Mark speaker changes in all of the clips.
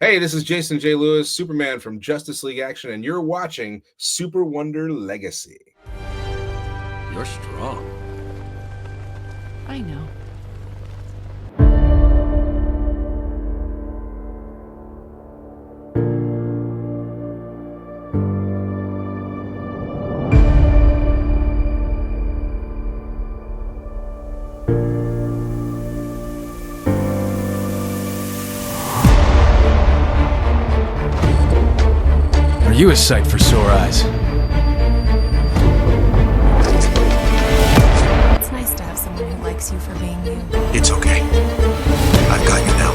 Speaker 1: Hey, this is Jason J. Lewis, Superman from Justice League Action, and you're watching SuperWonder Legacy.
Speaker 2: You're strong.
Speaker 3: I know.
Speaker 2: Are you a sight for sore eyes?
Speaker 3: It's nice to have someone who likes you for being you.
Speaker 4: It's okay. I've got you now.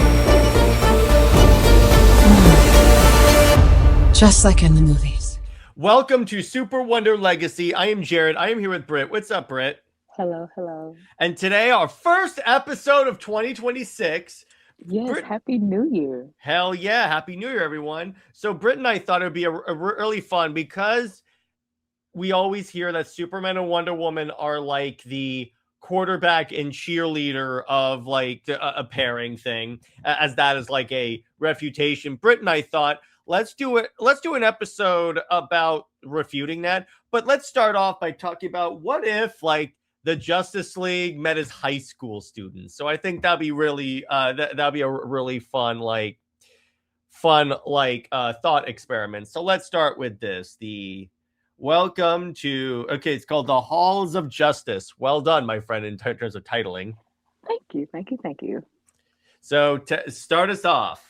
Speaker 3: Just like in the movies.
Speaker 5: Welcome to SuperWonder Legacy. I am Jared. I am here with Britt. What's up, Britt?
Speaker 6: Hello, hello.
Speaker 5: And today, our first episode of 2026.
Speaker 6: Yes,
Speaker 5: Britt,
Speaker 6: Happy New Year.
Speaker 5: hell yeah. Happy New Year, everyone. So Britt and I thought it would be really fun because we always hear that Superman and Wonder Woman are like the quarterback and cheerleader of like a pairing thing, as that is like a refutation. Britt and I thought, let's do an episode about refuting that. But let's start off by talking about what if like the Justice League met as high school students. So I think that'd be really that'd be a really fun thought experiment. So let's start with this. Welcome to, it's called the Halls of Justice. Well done, my friend, in terms of titling.
Speaker 6: Thank you.
Speaker 5: So start us off.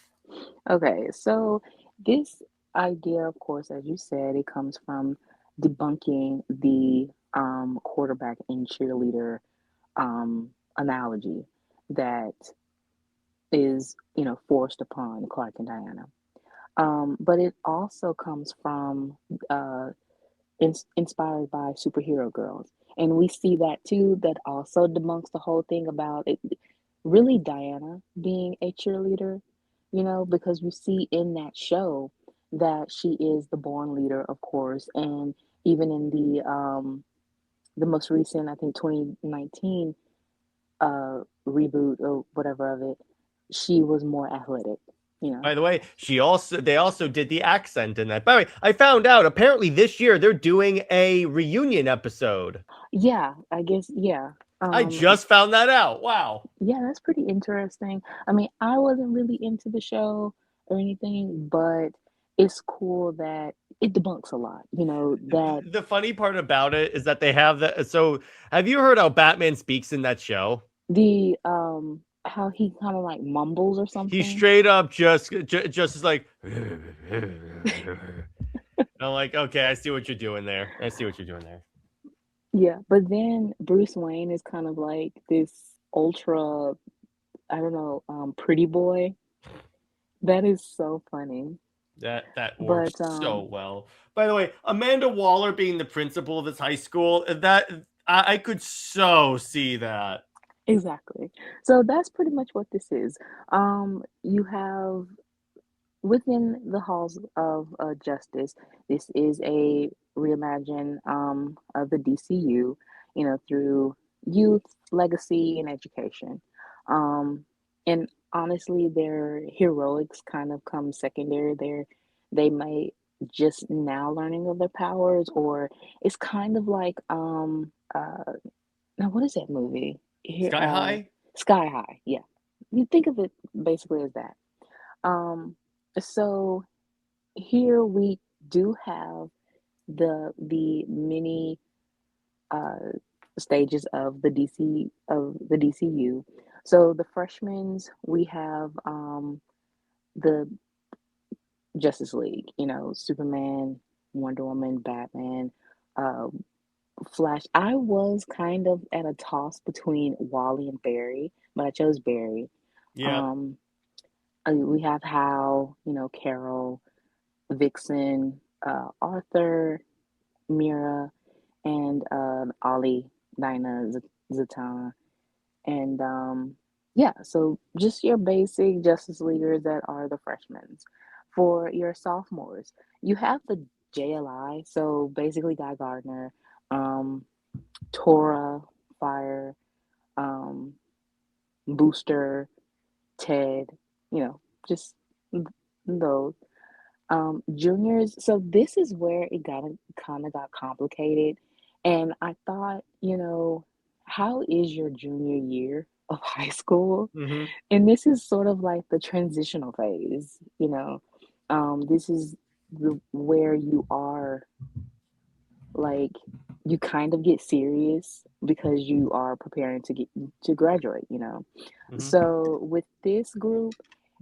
Speaker 6: Okay, so this idea, of course, as you said, it comes from debunking the quarterback and cheerleader analogy that is, forced upon Clark and Diana. But it also comes from inspired by superhero girls. And we see that too, that also debunks the whole thing about it, really Diana being a cheerleader, because you see in that show that she is the born leader, of course, and even in the most recent, I think 2019 reboot or whatever of it, she was more athletic.
Speaker 5: By the way, they also did the accent in that. By the way, I found out apparently this year they're doing a reunion episode.
Speaker 6: Yeah, I guess, yeah.
Speaker 5: I just found that out. Wow.
Speaker 6: Yeah, that's pretty interesting. I mean, I wasn't really into the show or anything, but it's cool that it debunks a lot, that
Speaker 5: The funny part about it is that they have that. So have you heard how Batman speaks in that show?
Speaker 6: the how he kind of like mumbles or
Speaker 5: He
Speaker 6: something.
Speaker 5: straight up just is like, I'm like, okay, I see what you're doing there.
Speaker 6: Yeah, but then Bruce Wayne is kind of like this ultra, I don't know, pretty boy. That is so funny.
Speaker 5: That works
Speaker 6: But
Speaker 5: so well. By the way, Amanda Waller being the principal of this high school, that I could so see that.
Speaker 6: exactly. So that's pretty much what this is. You have within the halls of justice, this is a reimagine of the DCU, through youth, legacy, and education. And honestly, their heroics kind of come secondary. They might just now learning of their powers, or it's kind of like now what is that movie?
Speaker 5: Sky High?
Speaker 6: Sky High, yeah. You think of it basically as that. Um, so here we do have the many stages of the DCU. So the freshmen, we have the Justice League, Superman, Wonder Woman, Batman, uh, Flash. I was kind of at a toss between Wally and Barry, but I chose Barry.
Speaker 5: Yeah.
Speaker 6: We have Hal, Carol, Vixen, Arthur, Mera, and Ollie, Dinah, Zatanna, and yeah. So just your basic Justice Leaguers that are the freshmen. For your sophomores, you have the JLI. So basically, Guy Gardner, um, Tora, Fire, um, Booster, Ted, just those. Juniors, so this is where it kind of got complicated. And I thought, how is your junior year of high school?
Speaker 5: Hmm.
Speaker 6: And this is sort of like the transitional phase. This is where you are like you kind of get serious because you are preparing to graduate.
Speaker 5: Hmm.
Speaker 6: So with this group,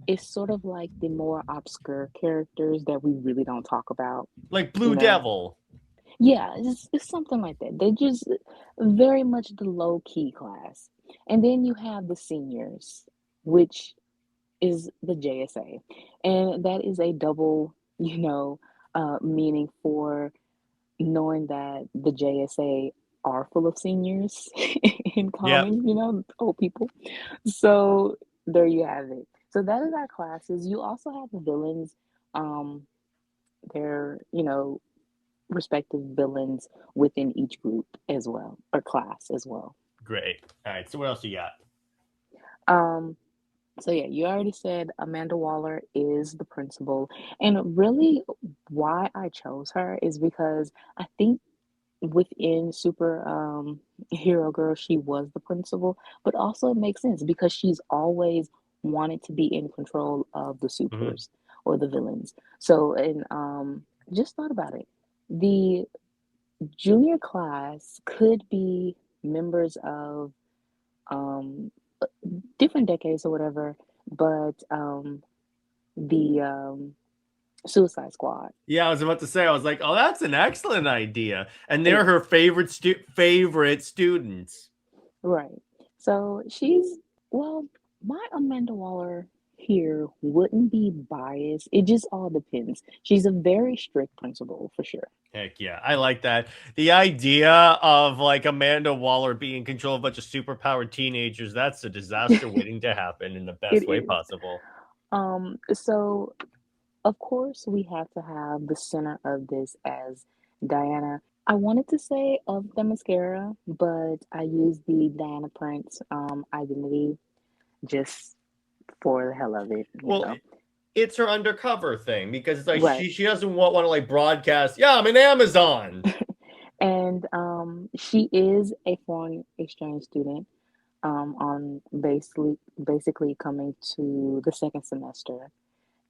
Speaker 6: it's sort of like the more obscure characters that we really don't talk about,
Speaker 5: Like
Speaker 6: you
Speaker 5: Blue
Speaker 6: know.
Speaker 5: Devil.
Speaker 6: Yeah, it's something like that. They just very much the low key class. And then you have the seniors, which is the JSA. And that is a double, meaning for knowing that the JSA are full of seniors in
Speaker 5: Yep.
Speaker 6: common, old people. So there you have it. So that is our classes. You also have the villains, um, their, respective villains within each group as well, or class as well.
Speaker 5: Great. All right. So what else you got?
Speaker 6: Um, so yeah, you already said Amanda Waller is the principal, and really why I chose her is because I think within Super Hero Girl, she was the principal, but also it makes sense because she's always wanted to be in control of the
Speaker 5: Hmm.
Speaker 6: supers or the villains. So, and just thought about it. The junior class could be members of um, different decades or whatever, but the Suicide Squad.
Speaker 5: Yeah, I was about to say. I was like, oh, that's an excellent idea, and they're
Speaker 6: Yeah,
Speaker 5: her favorite students.
Speaker 6: right. So well, my Amanda Waller here wouldn't be biased. It just all depends. She's a very strict principal for sure.
Speaker 5: Heck yeah, I like that. The idea of like Amanda Waller being in control of a bunch of superpowered teenagers, that's a disaster waiting to happen in the
Speaker 6: It
Speaker 5: best way
Speaker 6: is.
Speaker 5: possible.
Speaker 6: So of course we have to have the center of this as Diana. I wanted to say of the mascara, but I used the Diana Prince identity just for the hell of it.
Speaker 5: Well, it's her undercover thing because it's like
Speaker 6: Right.
Speaker 5: she doesn't want to like broadcast. Yeah, I'm in Amazon.
Speaker 6: And she is a foreign exchange student on basically coming to the second semester.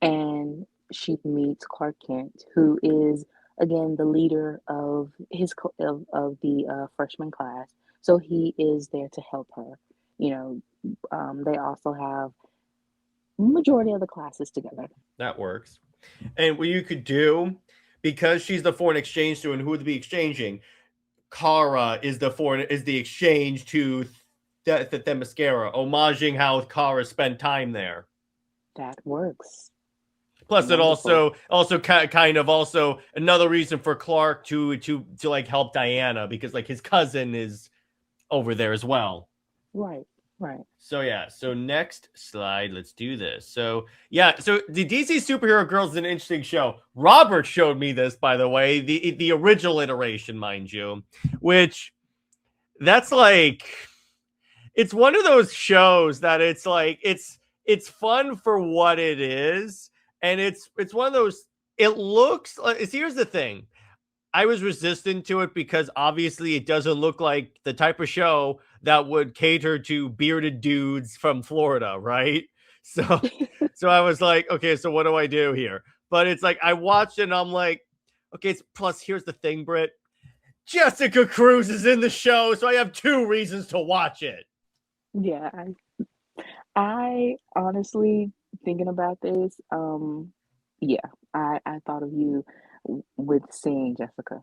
Speaker 6: And she meets Clark Kent, who is again the leader of of the freshman class. So he is there to help her. You they also have majority of the classes together.
Speaker 5: That works. And what you could do, because she's the foreign exchange student, who would be exchanging? Kara is the exchange to the mascara, homaging how Kara spent time there.
Speaker 6: That works.
Speaker 5: Plus, it
Speaker 6: Wonderful.
Speaker 5: also kind of also another reason for Clark to like help Diana because like his cousin is over there as well.
Speaker 6: Right. Right.
Speaker 5: So yeah, so next slide, let's do this. So yeah, so the DC Superhero Girls is an interesting show. Robert showed me this, by the way, the original iteration, mind you, which that's like it's one of those shows that it's like it's fun for what it is, and it's one of those. It looks like here's the thing. I was resistant to it because obviously it doesn't look like the type of show that would cater to bearded dudes from Florida, right? So so I was like, okay, so what do I do here? But it's like I watched it and I'm like, okay, plus here's the thing, Britt. Jessica Cruz is in the show, so I have two reasons to watch it.
Speaker 6: Yeah. I honestly thinking about this, yeah, I thought of you with seeing Jessica.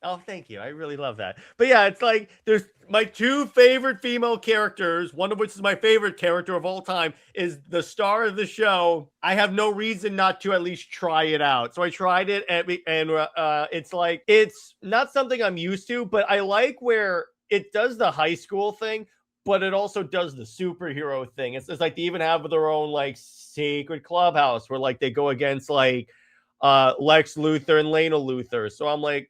Speaker 5: Oh, thank you. I really love that. But yeah, it's like there's my two favorite female characters, one of which is my favorite character of all time, is the star of the show. I have no reason not to at least try it out. So I tried it, and it's like it's not something I'm used to, but I like where it does the high school thing, but it also does the superhero thing. It's like they even have their own like secret clubhouse where like they go against like Lex Luthor and Lena Luthor. So I'm like,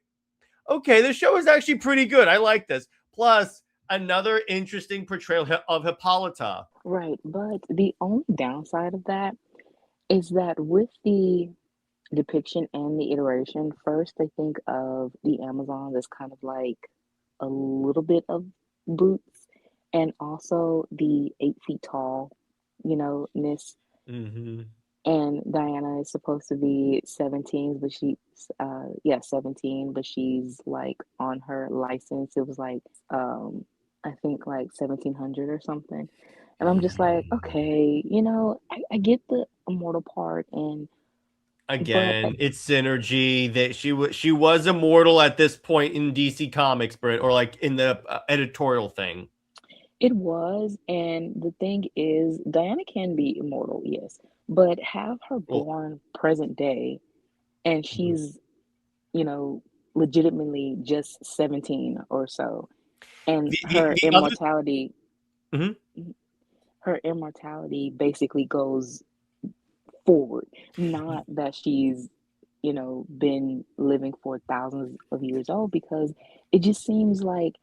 Speaker 5: okay, this show is actually pretty good. I like this. Plus, another interesting portrayal of Hippolyta.
Speaker 6: Right, but the only downside of that is that with the depiction and the iteration, first I think of the Amazon as kind of like a little bit of boots, and also the 8 feet tall, ness.
Speaker 5: Mm-hmm.
Speaker 6: And Diana is supposed to be 17, but yeah, 17, but she's like on her license. It was like, I think like 1700 or something. And I'm just like, okay, I get the immortal part, but
Speaker 5: Again, it's synergy that she was immortal at this point in DC Comics, Britt, or like in the editorial thing.
Speaker 6: it was, and the thing is, Diana can be immortal, yes, but have her
Speaker 5: Well,
Speaker 6: born present day, and
Speaker 5: mhm.
Speaker 6: she's, you know, legitimately just 17 or so, and
Speaker 5: The other. Mhm.
Speaker 6: her immortality basically goes forward. Not that she's, been living for thousands of years old, because it just seems like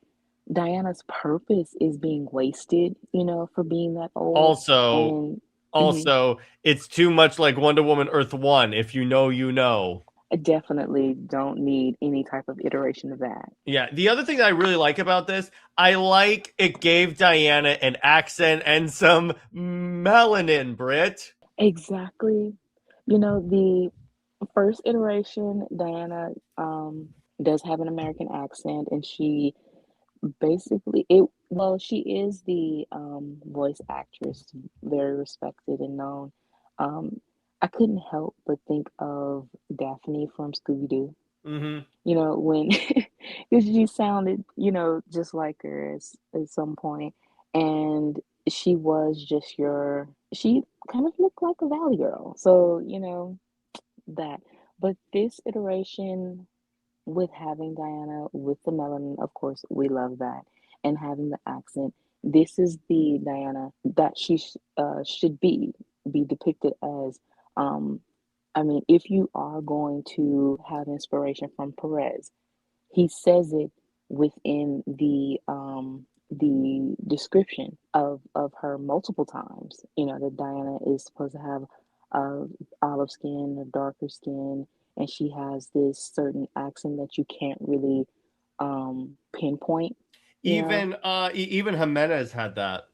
Speaker 6: Diana's purpose is being wasted, for being that old.
Speaker 5: Also,
Speaker 6: And mhm,
Speaker 5: also, it's too much like Wonder Woman Earth 1. If you know, you know.
Speaker 6: I definitely don't need any type of iteration of that.
Speaker 5: Yeah, the other thing that I really like about this, I like it gave Diana an accent and some melanin, Britt.
Speaker 6: Exactly. The first iteration, Diana does have an American accent, and she basically it well, she is the voice actress, very respected and known. Um, I couldn't help but think of Daphne from Scooby-Doo.
Speaker 5: Mm-hmm.
Speaker 6: When because she sounded, just like her at some point, and she was just she kind of looked like a Valley girl. So, that. But this iteration, with having Diana with the melanin, of course, we love that, and having the accent. This is the Diana that she should be depicted as. Um, I mean, if you are going to have inspiration from Perez, he says it within the description of her multiple times. That Diana is supposed to have uh, olive skin or darker skin, and she has this certain accent that you can't really pinpoint. You know
Speaker 5: Even Jimenez had that.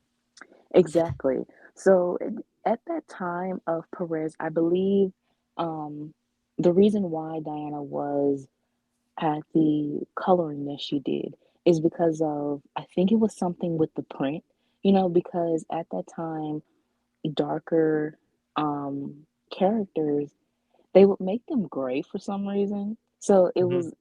Speaker 6: exactly. So at that time of Perez, I believe the reason why Diana was at the coloring that she did is because of, I think it was something with the print, because at that time, darker characters, they would make them gray for some reason. So
Speaker 5: Mhm.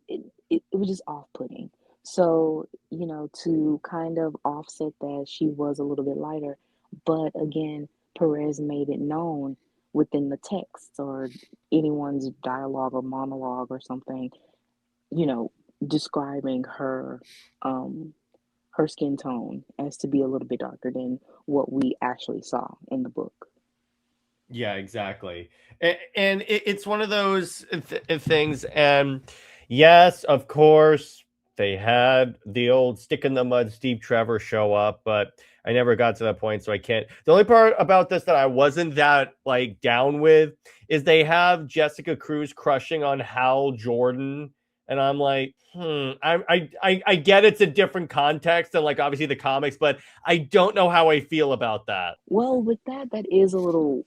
Speaker 6: it was just off-putting. So, to kind of offset that, she was a little bit lighter. But again, Perez made it known within the text or anyone's dialogue or monologue or something, you know, describing um her skin tone as to be a little bit darker than what we actually saw in the book.
Speaker 5: Yeah, exactly. And it's one of those things. And yes, of course, they had the old stick in the mud Steve Trevor show up, but I never got to that point, so I can't. The only part about this that I wasn't that like down with is they have Jessica Cruz crushing on Hal Jordan, and I'm like, I get it's a different context than like obviously the comics, but I don't know how I feel about that.
Speaker 6: Well, with that is a little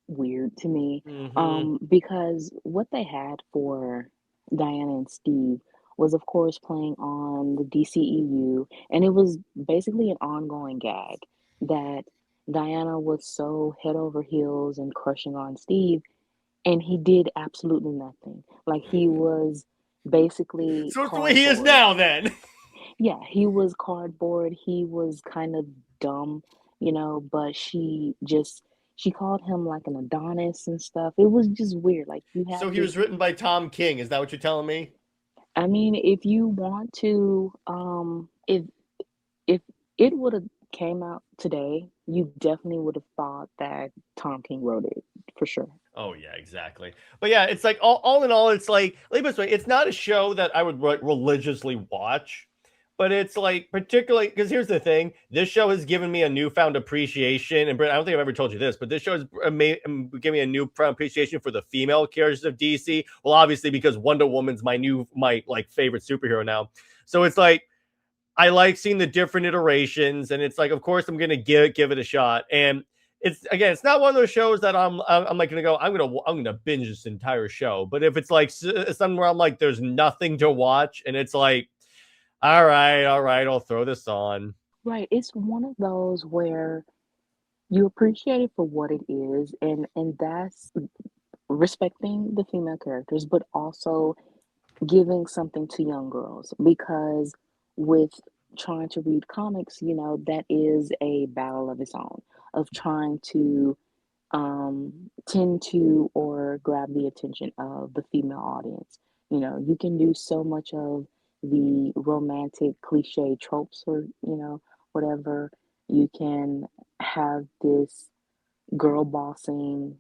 Speaker 6: weird to me,
Speaker 5: Hmm.
Speaker 6: because what they had for Diana and Steve was, of course, playing on the DCEU, and it was basically an ongoing gag that Diana was so head over heels and crushing on Steve, and he did absolutely nothing. Like, he was basically
Speaker 5: So it's the way he is
Speaker 6: cardboard.
Speaker 5: now, then.
Speaker 6: Yeah, he was cardboard. He was kind of dumb, but she called him like an Adonis and stuff. It was just weird. Like, you have
Speaker 5: So he
Speaker 6: this,
Speaker 5: was written by Tom King. Is that what you're telling me?
Speaker 6: I mean, if you want to, if it would have came out today, you definitely would have thought that Tom King wrote it for sure.
Speaker 5: Oh yeah, exactly. But yeah, it's like all in all, it's like let me put it this way, it's not a show that I would religiously watch. But it's like, particularly because here's the thing: this show has given me a newfound appreciation. And Britt, I don't think I've ever told you this, but this show has given me a newfound appreciation for the female characters of DC. Well, obviously because Wonder Woman's my like favorite superhero now. So it's like I like seeing the different iterations, and it's like, of course, I'm gonna give it a shot. And it's not one of those shows that I'm like I'm gonna binge this entire show. But if it's like something where I'm like, there's nothing to watch, and it's like, all right, I'll throw this on.
Speaker 6: Right. It's one of those where you appreciate it for what it is, and that's respecting the female characters, but also giving something to young girls because with trying to read comics, that is a battle of its own of trying to tend to or grab the attention of the female audience. You can do so much of the romantic cliche tropes or, whatever. You can have this girl bossing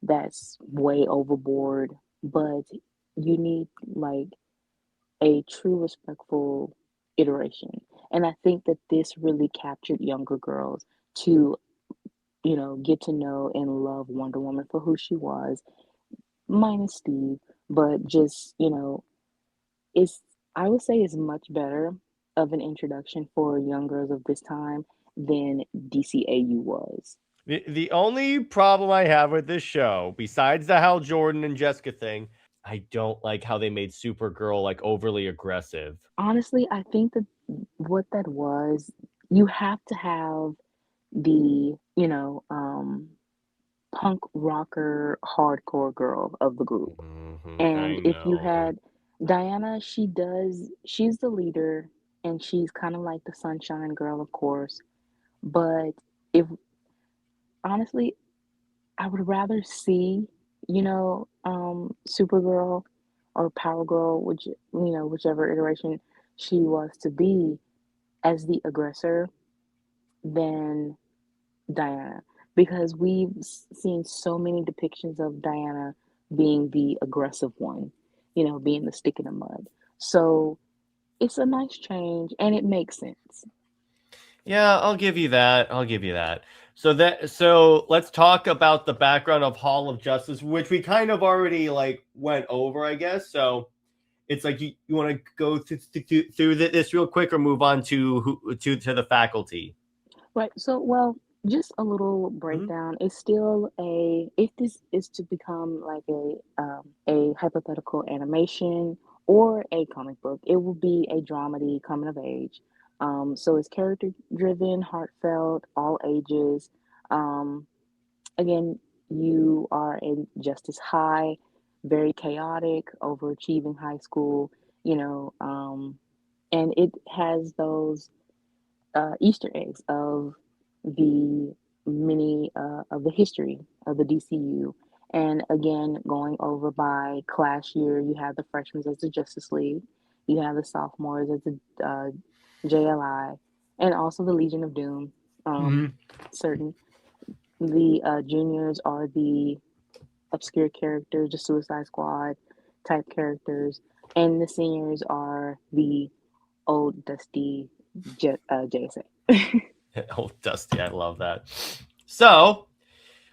Speaker 6: that's way overboard, but you need like a true respectful iteration. And I think that this really captured younger girls to, get to know and love Wonder Woman for who she was, minus Steve, but just, it's, I would say it's much better of an introduction for young girls of this time than DCAU was.
Speaker 5: The only problem I have with this show, besides the Hal Jordan and Jessica thing, I don't like how they made Supergirl like overly aggressive.
Speaker 6: Honestly, I think that what that was, you have to have the, punk rocker hardcore girl of the group.
Speaker 5: I
Speaker 6: And if you
Speaker 5: know.
Speaker 6: had Diana, she's the leader and she's kind of like the sunshine girl, of course. But if honestly, I would rather see, Supergirl or Power Girl, whichever iteration she was to be as the aggressor than Diana. Because we've seen so many depictions of Diana being the aggressive one, being the stick in the mud. So it's a nice change and it makes sense.
Speaker 5: Yeah, I'll give you that. So let's talk about the background of Hall of Justice, which we kind of already like went over, I guess. So it's like you want to go through this real quick or move on to the faculty.
Speaker 6: Right. So, well, just a little
Speaker 5: Mhm.
Speaker 6: breakdown. It's still if this is to become like a hypothetical animation or a comic book, it will be a dramedy coming of age. So it's character driven, heartfelt, all ages. Um, Again, you are in Justice High, very chaotic, overachieving high school, and it has those Easter eggs of the many of the history of the DCU. And again, going over by class year, you have the freshmen as the Justice League, you have the sophomores as the JLI, and also the Legion of Doom. Certain the juniors are the obscure characters, the Suicide Squad type characters, and the seniors are the old dusty JSA.
Speaker 5: Oh, Dusty, I love that. So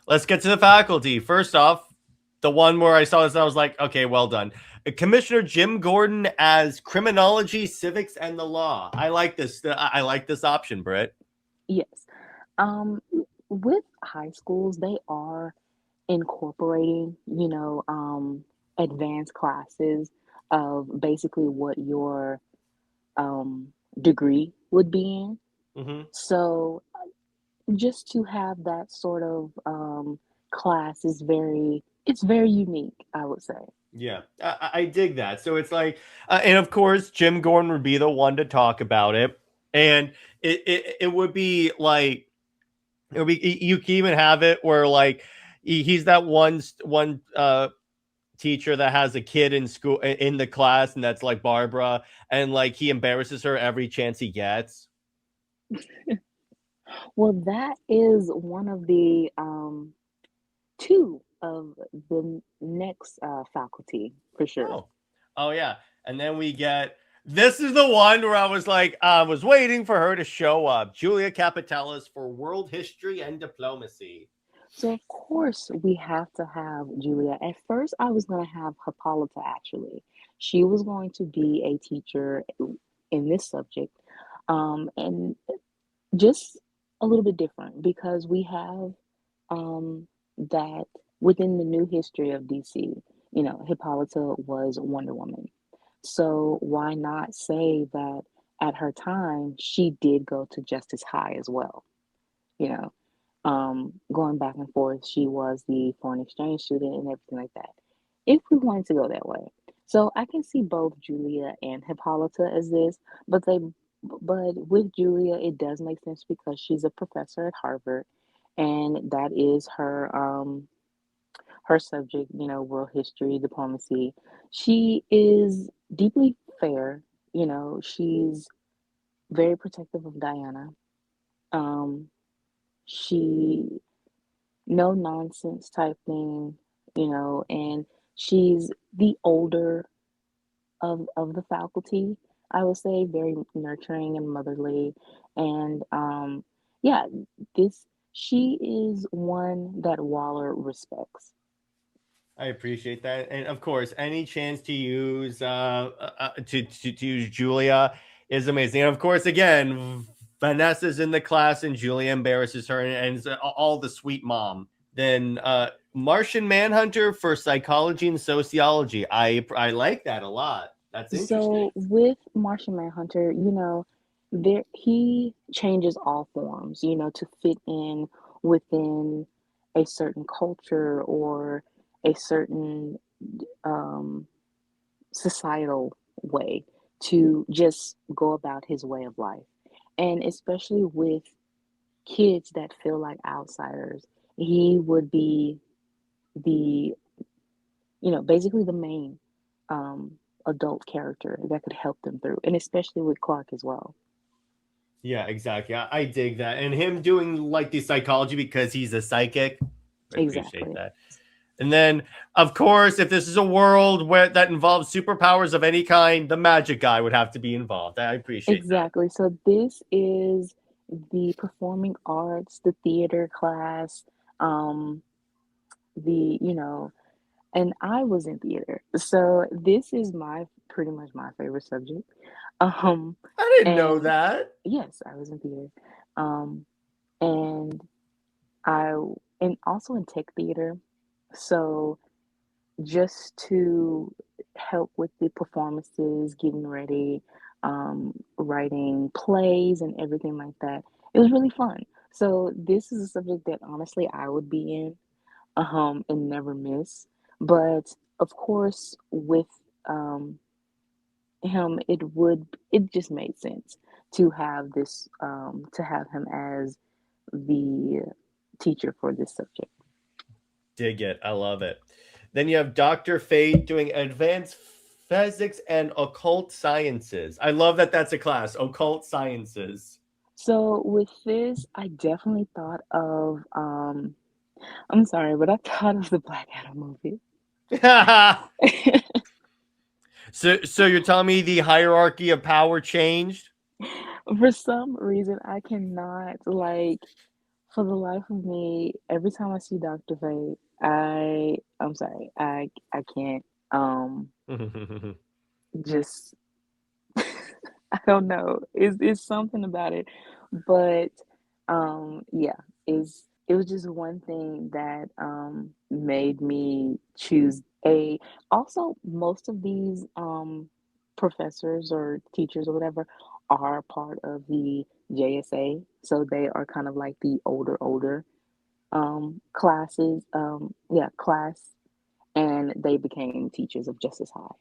Speaker 5: let's get to the faculty. First off, the one where I saw this, I was like, okay, well done. Commissioner Jim Gordon as Criminology, Civics, and the Law. I like this. I like this option, Britt.
Speaker 6: Yes. Um, with high schools, they are incorporating, advanced classes of basically what your um, degree would be in.
Speaker 5: Mm-hmm.
Speaker 6: So just to have that sort of class it's very unique, I would say.
Speaker 5: Yeah, I dig that. So it's like, and of course, Jim Gordon would be the one to talk about it, and it would be like, it would be, you can even have it where like he's that one teacher that has a kid in school in the class, and that's like Barbara, and like he embarrasses her every chance he gets.
Speaker 6: Well, that is one of the two of the next faculty for sure.
Speaker 5: Oh, oh yeah, and then we get This is the one where I was like, I was waiting for her to show up. Julia Kapetalis for World History and Diplomacy.
Speaker 6: So of course we have to have Julia. At first I was going to have Hippolyta actually. She was going to be a teacher in this subject. And just a little bit different because we have that within the new history of DC, Hippolyta was Wonder Woman. So why not say that at her time she did go to Justice High as well? You know, going back and forth, she was the foreign exchange student and everything like that. If we wanted to go that way, so I can see both Julia and Hippolyta as this, but with Julia, it does make sense because she's a professor at Harvard, and that is her subject, world history, diplomacy. She is deeply fair, she's very protective of Diana. Um, she no nonsense type thing, and she's the older of the faculty. I would say very nurturing and motherly, and yeah, this she is one that Waller respects.
Speaker 5: I appreciate that, and of course, any chance to use to use Julia is amazing. And of course, again, Vanessa's in the class, and Julia embarrasses her, and it's all the sweet mom. Then Martian Manhunter for psychology and sociology. I like that a lot. That's interesting.
Speaker 6: So with Martian Manhunter, there he changes all forms, to fit in within a certain culture or a certain um, societal way to just go about his way of life. And especially with kids that feel like outsiders, he would be the, basically the main adult character that could help them through, and especially with Clark as well.
Speaker 5: Yeah, exactly. I dig that. And him doing like the psychology because he's a psychic. I appreciate
Speaker 6: Exactly.
Speaker 5: that. And then, of course, if this is a world where that involves superpowers of any kind, the magic guy would have to be involved. I appreciate
Speaker 6: Exactly. So this is the performing arts, the theater class, um, and I was in theater. So this is my pretty much my favorite subject. Um,
Speaker 5: that. I didn't know
Speaker 6: and
Speaker 5: that.
Speaker 6: yes, I was in theater. Um, and I and also in tech theater. So just to help with the performances, getting ready, writing plays and everything like that. It was really fun. So this is a subject that honestly I would be in, and never miss. But of course, with um, him, it just made sense to have this to have him as the teacher for this subject.
Speaker 5: Dig it. I love it. Then you have Dr. Fate doing advanced physics and occult sciences. I love that that's a class, occult sciences.
Speaker 6: So with this, I definitely thought of I'm sorry, but I thought of the Black Adam movie.
Speaker 5: So you're telling me the hierarchy of power changed?
Speaker 6: For some reason, I cannot for the life of me. Every time I see Dr. Fate, I'm sorry, I can't just I don't know. It's something about it, but yeah, it was just one thing that made me choose a. Also, most of these professors or teachers or whatever are part of the JSA, so they are kind of like the older classes, yeah, class, and they became teachers of Justice High.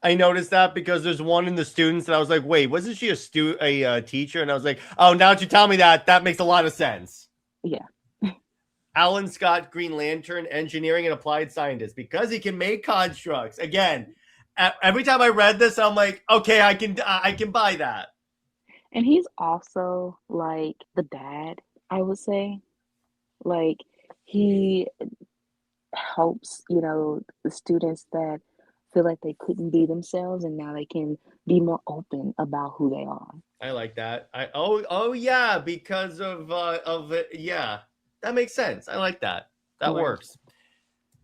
Speaker 5: I noticed that because there's one in the students that I was like, wait, wasn't she a teacher? And I was like, oh, now that you tell me that makes a lot of sense.
Speaker 6: Yeah.
Speaker 5: Alan Scott, Green Lantern, engineering and applied scientist, because he can make constructs. Again, every time I read this, I'm like, okay, I can buy that.
Speaker 6: And he's also like the dad, I would say. Like he helps, the students that feel like they couldn't be themselves, and now they can be more open about who they are.
Speaker 5: I like that. Oh yeah, because of it. Yeah, that makes sense. I like that. That
Speaker 6: Right.
Speaker 5: works.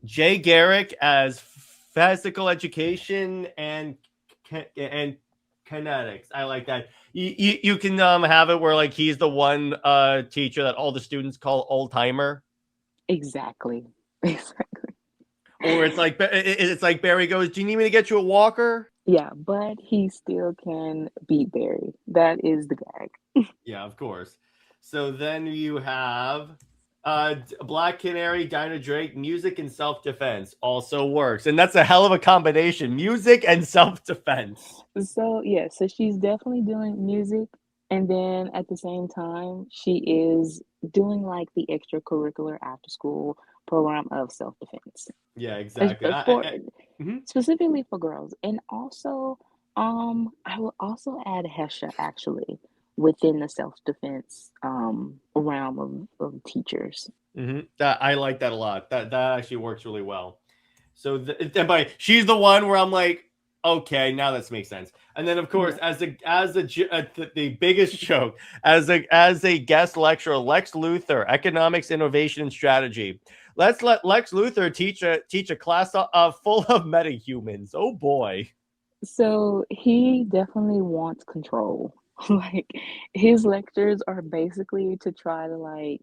Speaker 5: Jay Garrick as physical education and kinetics. I like that. You can have it where like he's the one teacher that all the students call old timer.
Speaker 6: Exactly. Exactly.
Speaker 5: Or it's like Barry goes, "Do you need me to get you a walker?"
Speaker 6: Yeah, but he still can beat Barry. That is the gag.
Speaker 5: Yeah, of course. So then you have Black Canary, Dinah Drake, music and self-defense also works. And that's a hell of a combination. Music and self-defense.
Speaker 6: So yeah, so she's definitely doing music, and then at the same time, she is doing like the extracurricular after school program of self-defense.
Speaker 5: Yeah, exactly. Mhm.
Speaker 6: Specifically for girls. And also, I will also add Hesha actually within the self-defense realm of teachers.
Speaker 5: I like that a lot. That actually works really well. So she's the one where I'm like, okay, now this makes sense. And then of course,
Speaker 6: Yeah.
Speaker 5: the biggest joke as a guest lecturer, Lex Luthor, economics, innovation, and strategy. Let's let Lex Luthor teach a class full of metahumans. Oh boy.
Speaker 6: So he definitely wants control. Like his lectures are basically to try to like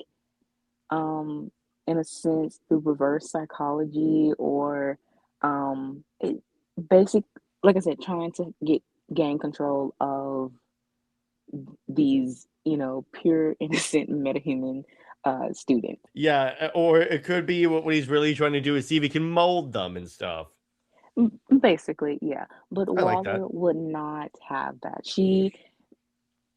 Speaker 6: in a sense through reverse psychology or it basic like I said, trying to gain control of these, pure innocent metahuman students.
Speaker 5: Yeah, or it could be what he's really trying to do is see if he can mold them and stuff.
Speaker 6: Basically, yeah. But
Speaker 5: I like that.
Speaker 6: Waller would not have that.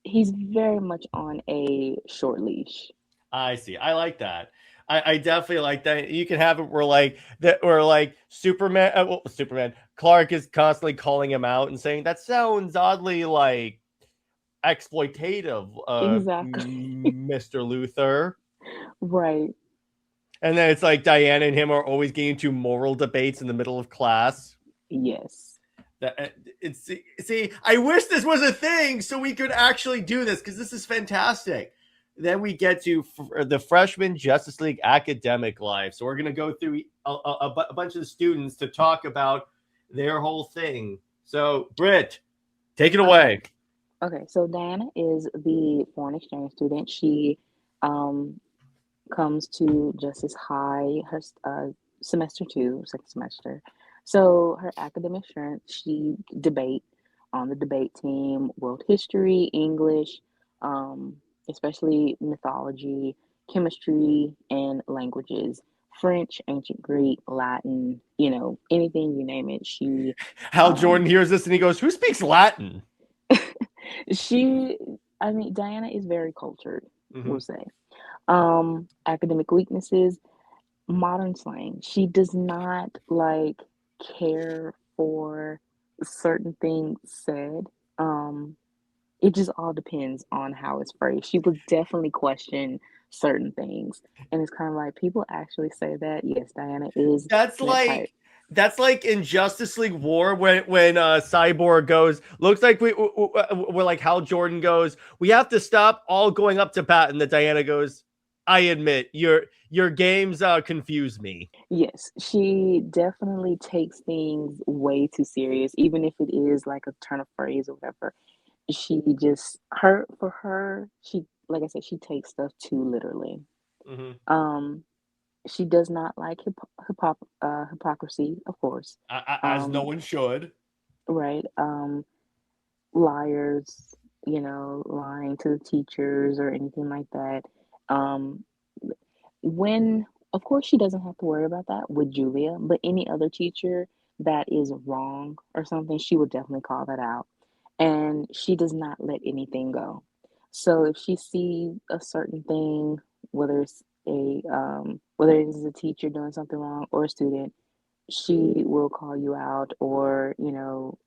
Speaker 6: He's very much on a short leash.
Speaker 5: I see. I like that. I definitely like that. You can have it where Superman Clark is constantly calling him out and saying that sounds oddly like exploitative,
Speaker 6: Exactly.
Speaker 5: Mr. Luthor.
Speaker 6: Right.
Speaker 5: And then it's like Diana and him are always getting into moral debates in the middle of class.
Speaker 6: Yes.
Speaker 5: See, I wish this was a thing so we could actually do this because this is fantastic. Then we get to the Freshman Justice League academic life. So we're going to go through a bunch of the students to talk about their whole thing. So, Britt, take it away.
Speaker 6: Okay, so Diana is the foreign exchange student. She comes to Justice High, her semester 2, second semester. So her academic strength, she debate on the debate team, world history, English, especially mythology, chemistry, and languages. French, ancient Greek, Latin, anything you name it.
Speaker 5: Hal Jordan hears this and he goes, "Who speaks Latin?"
Speaker 6: Diana is very cultured,
Speaker 5: Mm-hmm.
Speaker 6: we'll say. Academic weaknesses, modern slang. She does not care for certain things said. It just all depends on how it's phrased. She would definitely question certain things. And it's kind of like people actually say that. Yes, Diana is
Speaker 5: That's like in Justice League War when Cyborg goes, looks like we're like Hal Jordan goes, we have to stop all going up to bat, and the Diana goes, I admit your games confuse me.
Speaker 6: Yes, she definitely takes things way too serious, even if it is like a turn of phrase or whatever. She just she, like I said, she takes stuff too literally.
Speaker 5: Mm-hmm.
Speaker 6: She does not like hypocrisy, of course.
Speaker 5: As no one should.
Speaker 6: Right. Liars, lying to the teachers or anything like that. Of course, she doesn't have to worry about that with Julia, but any other teacher that is wrong or something, she would definitely call that out. And she does not let anything go. So if she sees a certain thing, whether it is a teacher doing something wrong or a student, she will call you out or,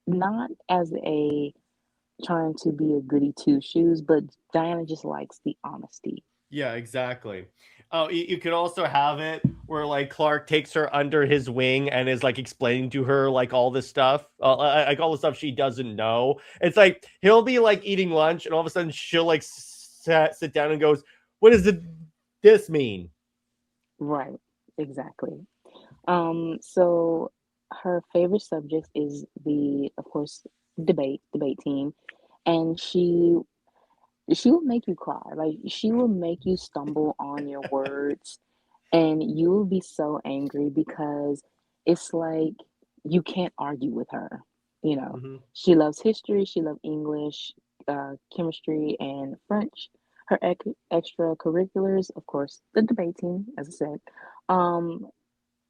Speaker 6: not as a trying to be a goody two shoes, but Diana just likes the honesty.
Speaker 5: Yeah, exactly. Oh, you could also have it where like Clark takes her under his wing and is like explaining to her like all this stuff, like all the stuff she doesn't know. It's like he'll be like eating lunch, and all of a sudden she'll like sit down and goes, "What does this mean?"
Speaker 6: Right, exactly. So her favorite subject is of course, debate team, and she will make you cry. Like she will make you stumble on your words, and you will be so angry because it's like you can't argue with her. You know,
Speaker 5: Mm-hmm.
Speaker 6: she loves history, she loves English, chemistry, and French. Her extracurriculars, of course, the debate team, as I said, um,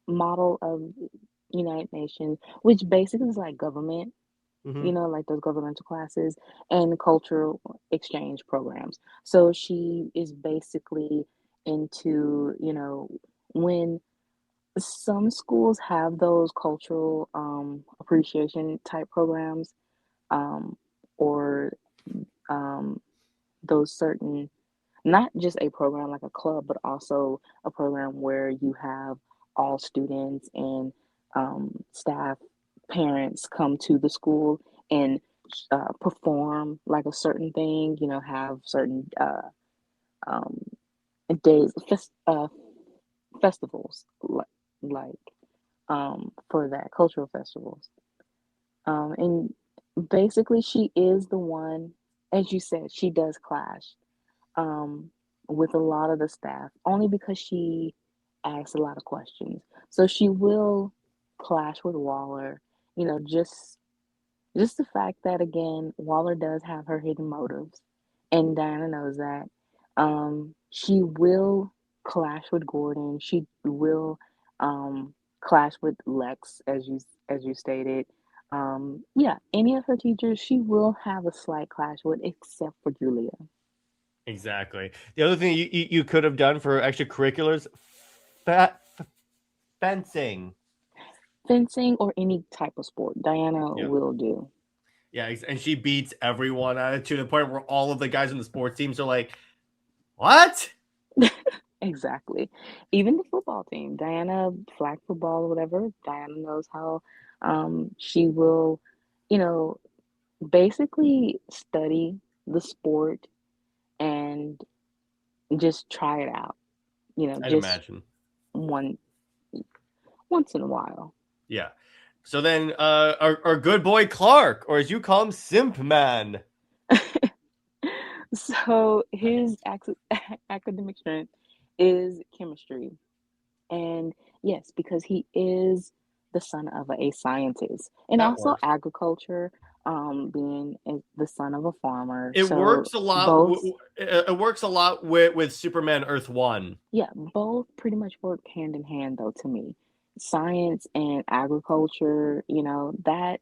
Speaker 6: model of United Nations, which basically is like government,
Speaker 5: Mm-hmm.
Speaker 6: like those governmental classes and cultural exchange programs. So she is basically into, when some schools have those cultural appreciation type programs, um, or um, those certain, not just a program like a club, but also a program where you have all students and staff, parents come to the school and perform like a certain thing, have certain um, days, festivals, like for that, cultural festivals. And basically, she is the one, as you said, she does clash um, with a lot of the staff only because she asks a lot of questions. So she will clash with Waller, just the fact that again, Waller does have her hidden motives, and Diana knows that. She will clash with Gordon. She will clash with Lex, as you stated. Yeah, any of her teachers, she will have a slight clash with, except for Julia.
Speaker 5: Exactly. The other thing you could have done for extracurriculars, fa- fencing.
Speaker 6: Fencing or any type of sport, Diana
Speaker 5: Yeah.
Speaker 6: will do.
Speaker 5: Yeah, and she beats everyone at it to the point where all of the guys on the sports teams are like, "What?"
Speaker 6: Exactly. Even the football team, Diana, flag football or whatever, Diana knows how she will, you know, basically study the sport and just try it out,
Speaker 5: I'd
Speaker 6: just
Speaker 5: imagine.
Speaker 6: one once in a while.
Speaker 5: Yeah. So then, our good boy Clark, or as you call him, Simp Man.
Speaker 6: So his academic strength is chemistry. And yes, because he is the son of a scientist, and
Speaker 5: That
Speaker 6: also
Speaker 5: works.
Speaker 6: agriculture, being the son of a farmer.
Speaker 5: It
Speaker 6: So
Speaker 5: works a lot.
Speaker 6: both,
Speaker 5: It works a lot with Superman Earth One.
Speaker 6: yeah, both pretty much work hand in hand, though, to me. Science and agriculture, that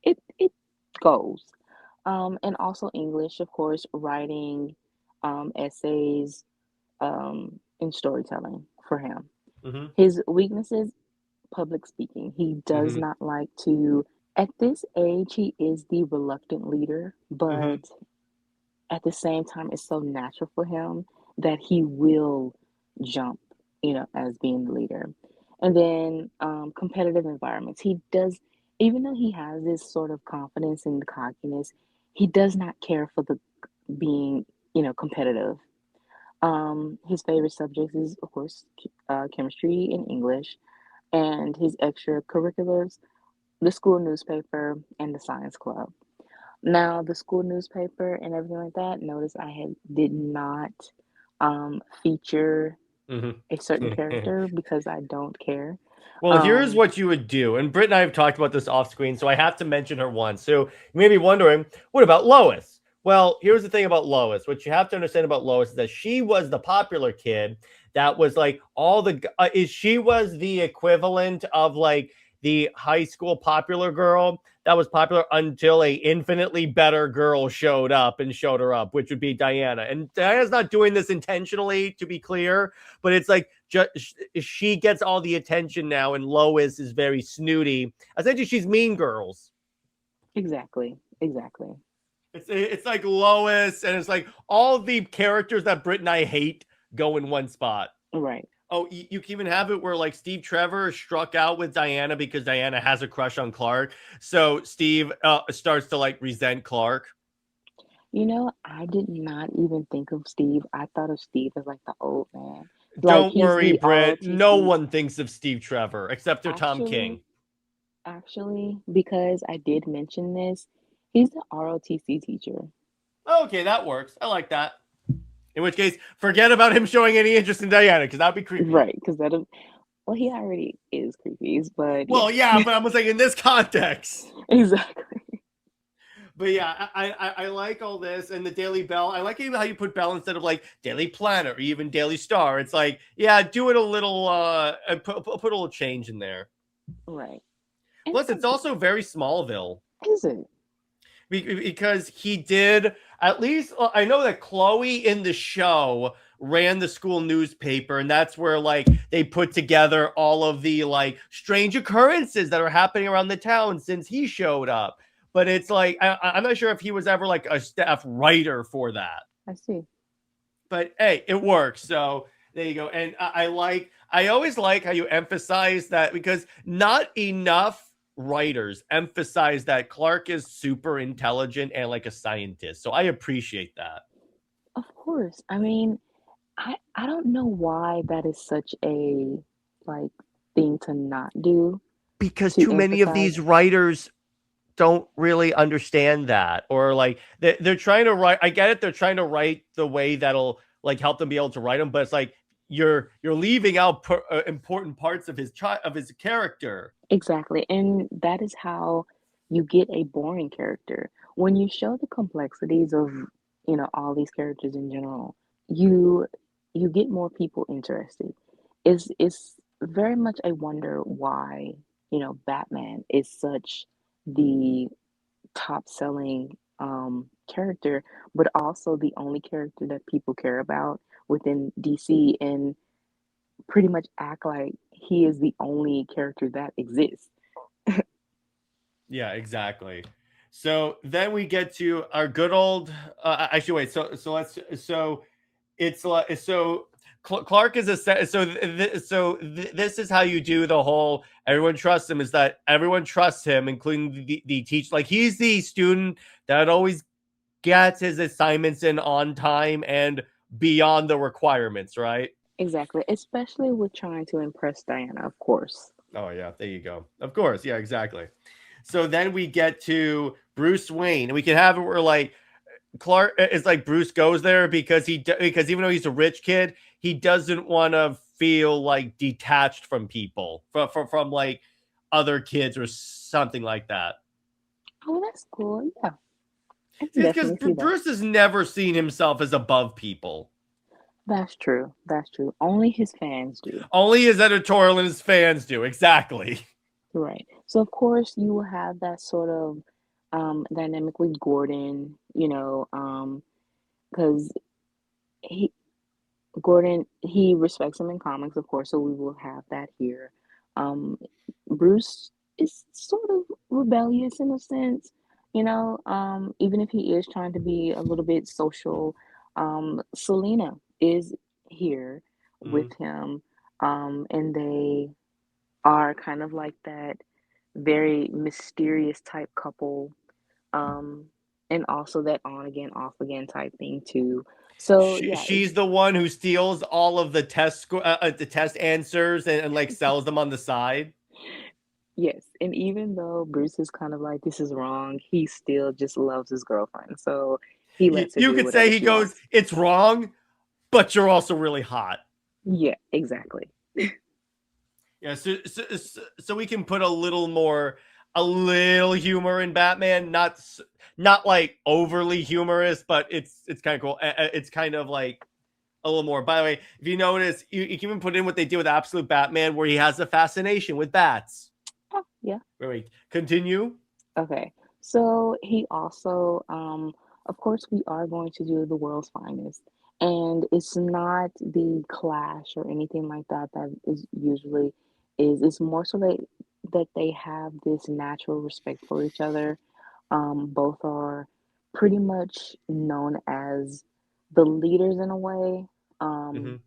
Speaker 6: it goes. And also English, of course, writing, essays, and storytelling for him.
Speaker 5: Mm-hmm.
Speaker 6: His weaknesses, public speaking. He does
Speaker 5: Mm-hmm.
Speaker 6: not like to, at this age, he is the reluctant leader,
Speaker 5: Mm-hmm.
Speaker 6: but at the same time, it's so natural for him that he will jump, as being the leader. And then competitive environments. He does, even though he has this sort of confidence and cockiness, he does not care for the being, competitive. His favorite subjects is, of course, chemistry and English, and his extracurriculars, the school newspaper, and the science club. Now, the school newspaper and everything like that, notice did not feature a certain
Speaker 5: Mm-hmm.
Speaker 6: character because I don't care.
Speaker 5: Well, here's
Speaker 6: Um,
Speaker 5: what you would do. And Britt and I have talked about this off screen, so I have to mention her once. So you may be wondering, what about Lois? Well, here's the thing about Lois. What you have to understand about Lois is that she was the popular kid that was like all the is she was the equivalent of like the high school popular girl that was popular until a infinitely better girl showed up and showed her up, which would be Diana. And Diana's not doing this intentionally, to be clear, but it's like she gets all the attention now, and Lois is very snooty. Essentially, she's Mean Girls.
Speaker 6: exactly, exactly.
Speaker 5: It's like Lois, and it's like all the characters that Britt and I hate go in one spot.
Speaker 6: Right.
Speaker 5: Oh, you can even have it where like Steve Trevor struck out with Diana because Diana has a crush on Clark. So Steve starts to like resent Clark.
Speaker 6: You know, I did not even think of Steve. I thought of Steve as like the old man. Like
Speaker 5: Don't
Speaker 6: he's
Speaker 5: worry,
Speaker 6: the
Speaker 5: Britt. No
Speaker 6: ROTC.
Speaker 5: one thinks of Steve Trevor except for Tom
Speaker 6: Actually,
Speaker 5: King.
Speaker 6: actually, because I did mention this, he's the ROTC teacher.
Speaker 5: Okay, that works. I like that. In which case, forget about him showing any interest in Diana because that'd be creepy.
Speaker 6: Right, because that well, he already is creepy, but
Speaker 5: Well,
Speaker 6: yes.
Speaker 5: yeah, but I'm saying in this context.
Speaker 6: Exactly.
Speaker 5: But yeah, I like all this and the Daily Bell. I like even how you put Bell instead of like Daily Planet or even Daily Star. It's like, yeah, do it a little, put a little change in there.
Speaker 6: Right. And
Speaker 5: Plus, it's also very Smallville
Speaker 6: is it?
Speaker 5: because he did at least. I know that Chloe in the show ran the school newspaper, and that's where like they put together all of the like strange occurrences that are happening around the town since he showed up. But it's like I'm not sure if he was ever like a staff writer for that.
Speaker 6: I see.
Speaker 5: But hey, it works. So there you go. And I always like how you emphasize that because not enough writers emphasize that Clark is super intelligent and like a scientist. So I appreciate that.
Speaker 6: Of course. I mean, I don't know why that is such a like thing to not do,
Speaker 5: Because
Speaker 6: to
Speaker 5: too many of
Speaker 6: emphasize.
Speaker 5: these writers don't really understand that, or like they're trying to write. I get it. They're trying to write the way that'll like help them be able to write them, but it's like you're leaving out important parts of his character.
Speaker 6: Exactly. And that is how you get a boring character. When you show the complexities of, all these characters in general, you you get more people interested. It's very much a wonder why, Batman is such the top selling character, but also the only character that people care about within DC, and pretty much act like he is the only character that exists.
Speaker 5: Yeah, exactly. So then we get to our good old. Actually, wait. So let's. So it's like so. Clark is a this is how you do the whole everyone trusts him is that everyone trusts him, including the teacher. Like he's the student that always gets his assignments in on time and beyond the requirements, right?
Speaker 6: Exactly, especially with trying to impress Diana, of course.
Speaker 5: Oh yeah, there you go. Of course, yeah, exactly. So then we get to Bruce Wayne, and we can have it where like Clark is like Bruce goes there because because even though he's a rich kid, he doesn't want to feel like detached from people, from like other kids or something like that.
Speaker 6: Oh, that's cool. Yeah, I can
Speaker 5: It's because
Speaker 6: definitely see that.
Speaker 5: Bruce has never seen himself as above people.
Speaker 6: That's true. That's true. Only his fans do.
Speaker 5: Only his editorial and his fans do. Exactly.
Speaker 6: Right. So of course you will have that sort of dynamic with Gordon, because he Gordon, he respects him in comics, of course, so we will have that here. Um, Bruce is sort of rebellious in a sense, even if he is trying to be a little bit social. Selena is here with
Speaker 5: Mhm.
Speaker 6: him, and they are kind of like that very mysterious type couple, um, and also that on again, off again type thing too. So yeah,
Speaker 5: She's the one who steals all of the the test answers and like sells them on the side.
Speaker 6: yes, and even though Bruce is kind of like, "This is wrong," he still just loves his girlfriend, so he lets her
Speaker 5: You
Speaker 6: do
Speaker 5: could say
Speaker 6: whatever
Speaker 5: he
Speaker 6: she
Speaker 5: goes,
Speaker 6: wants.
Speaker 5: "It's wrong, but you're also really hot."
Speaker 6: Yeah, exactly.
Speaker 5: Yeah, so we can put a little humor in Batman, not like overly humorous, but it's kind of cool. It's kind of like a little more. By the way, if you notice, you can even put in what they did with Absolute Batman, where he has a fascination with bats.
Speaker 6: Oh, yeah.
Speaker 5: Wait, continue.
Speaker 6: Okay. So he also, of course, we are going to do the world's finest, and it's not the clash or anything like that that is usually is. It's more so that they have this natural respect for each other. Both are pretty much known as the leaders in a way. Um,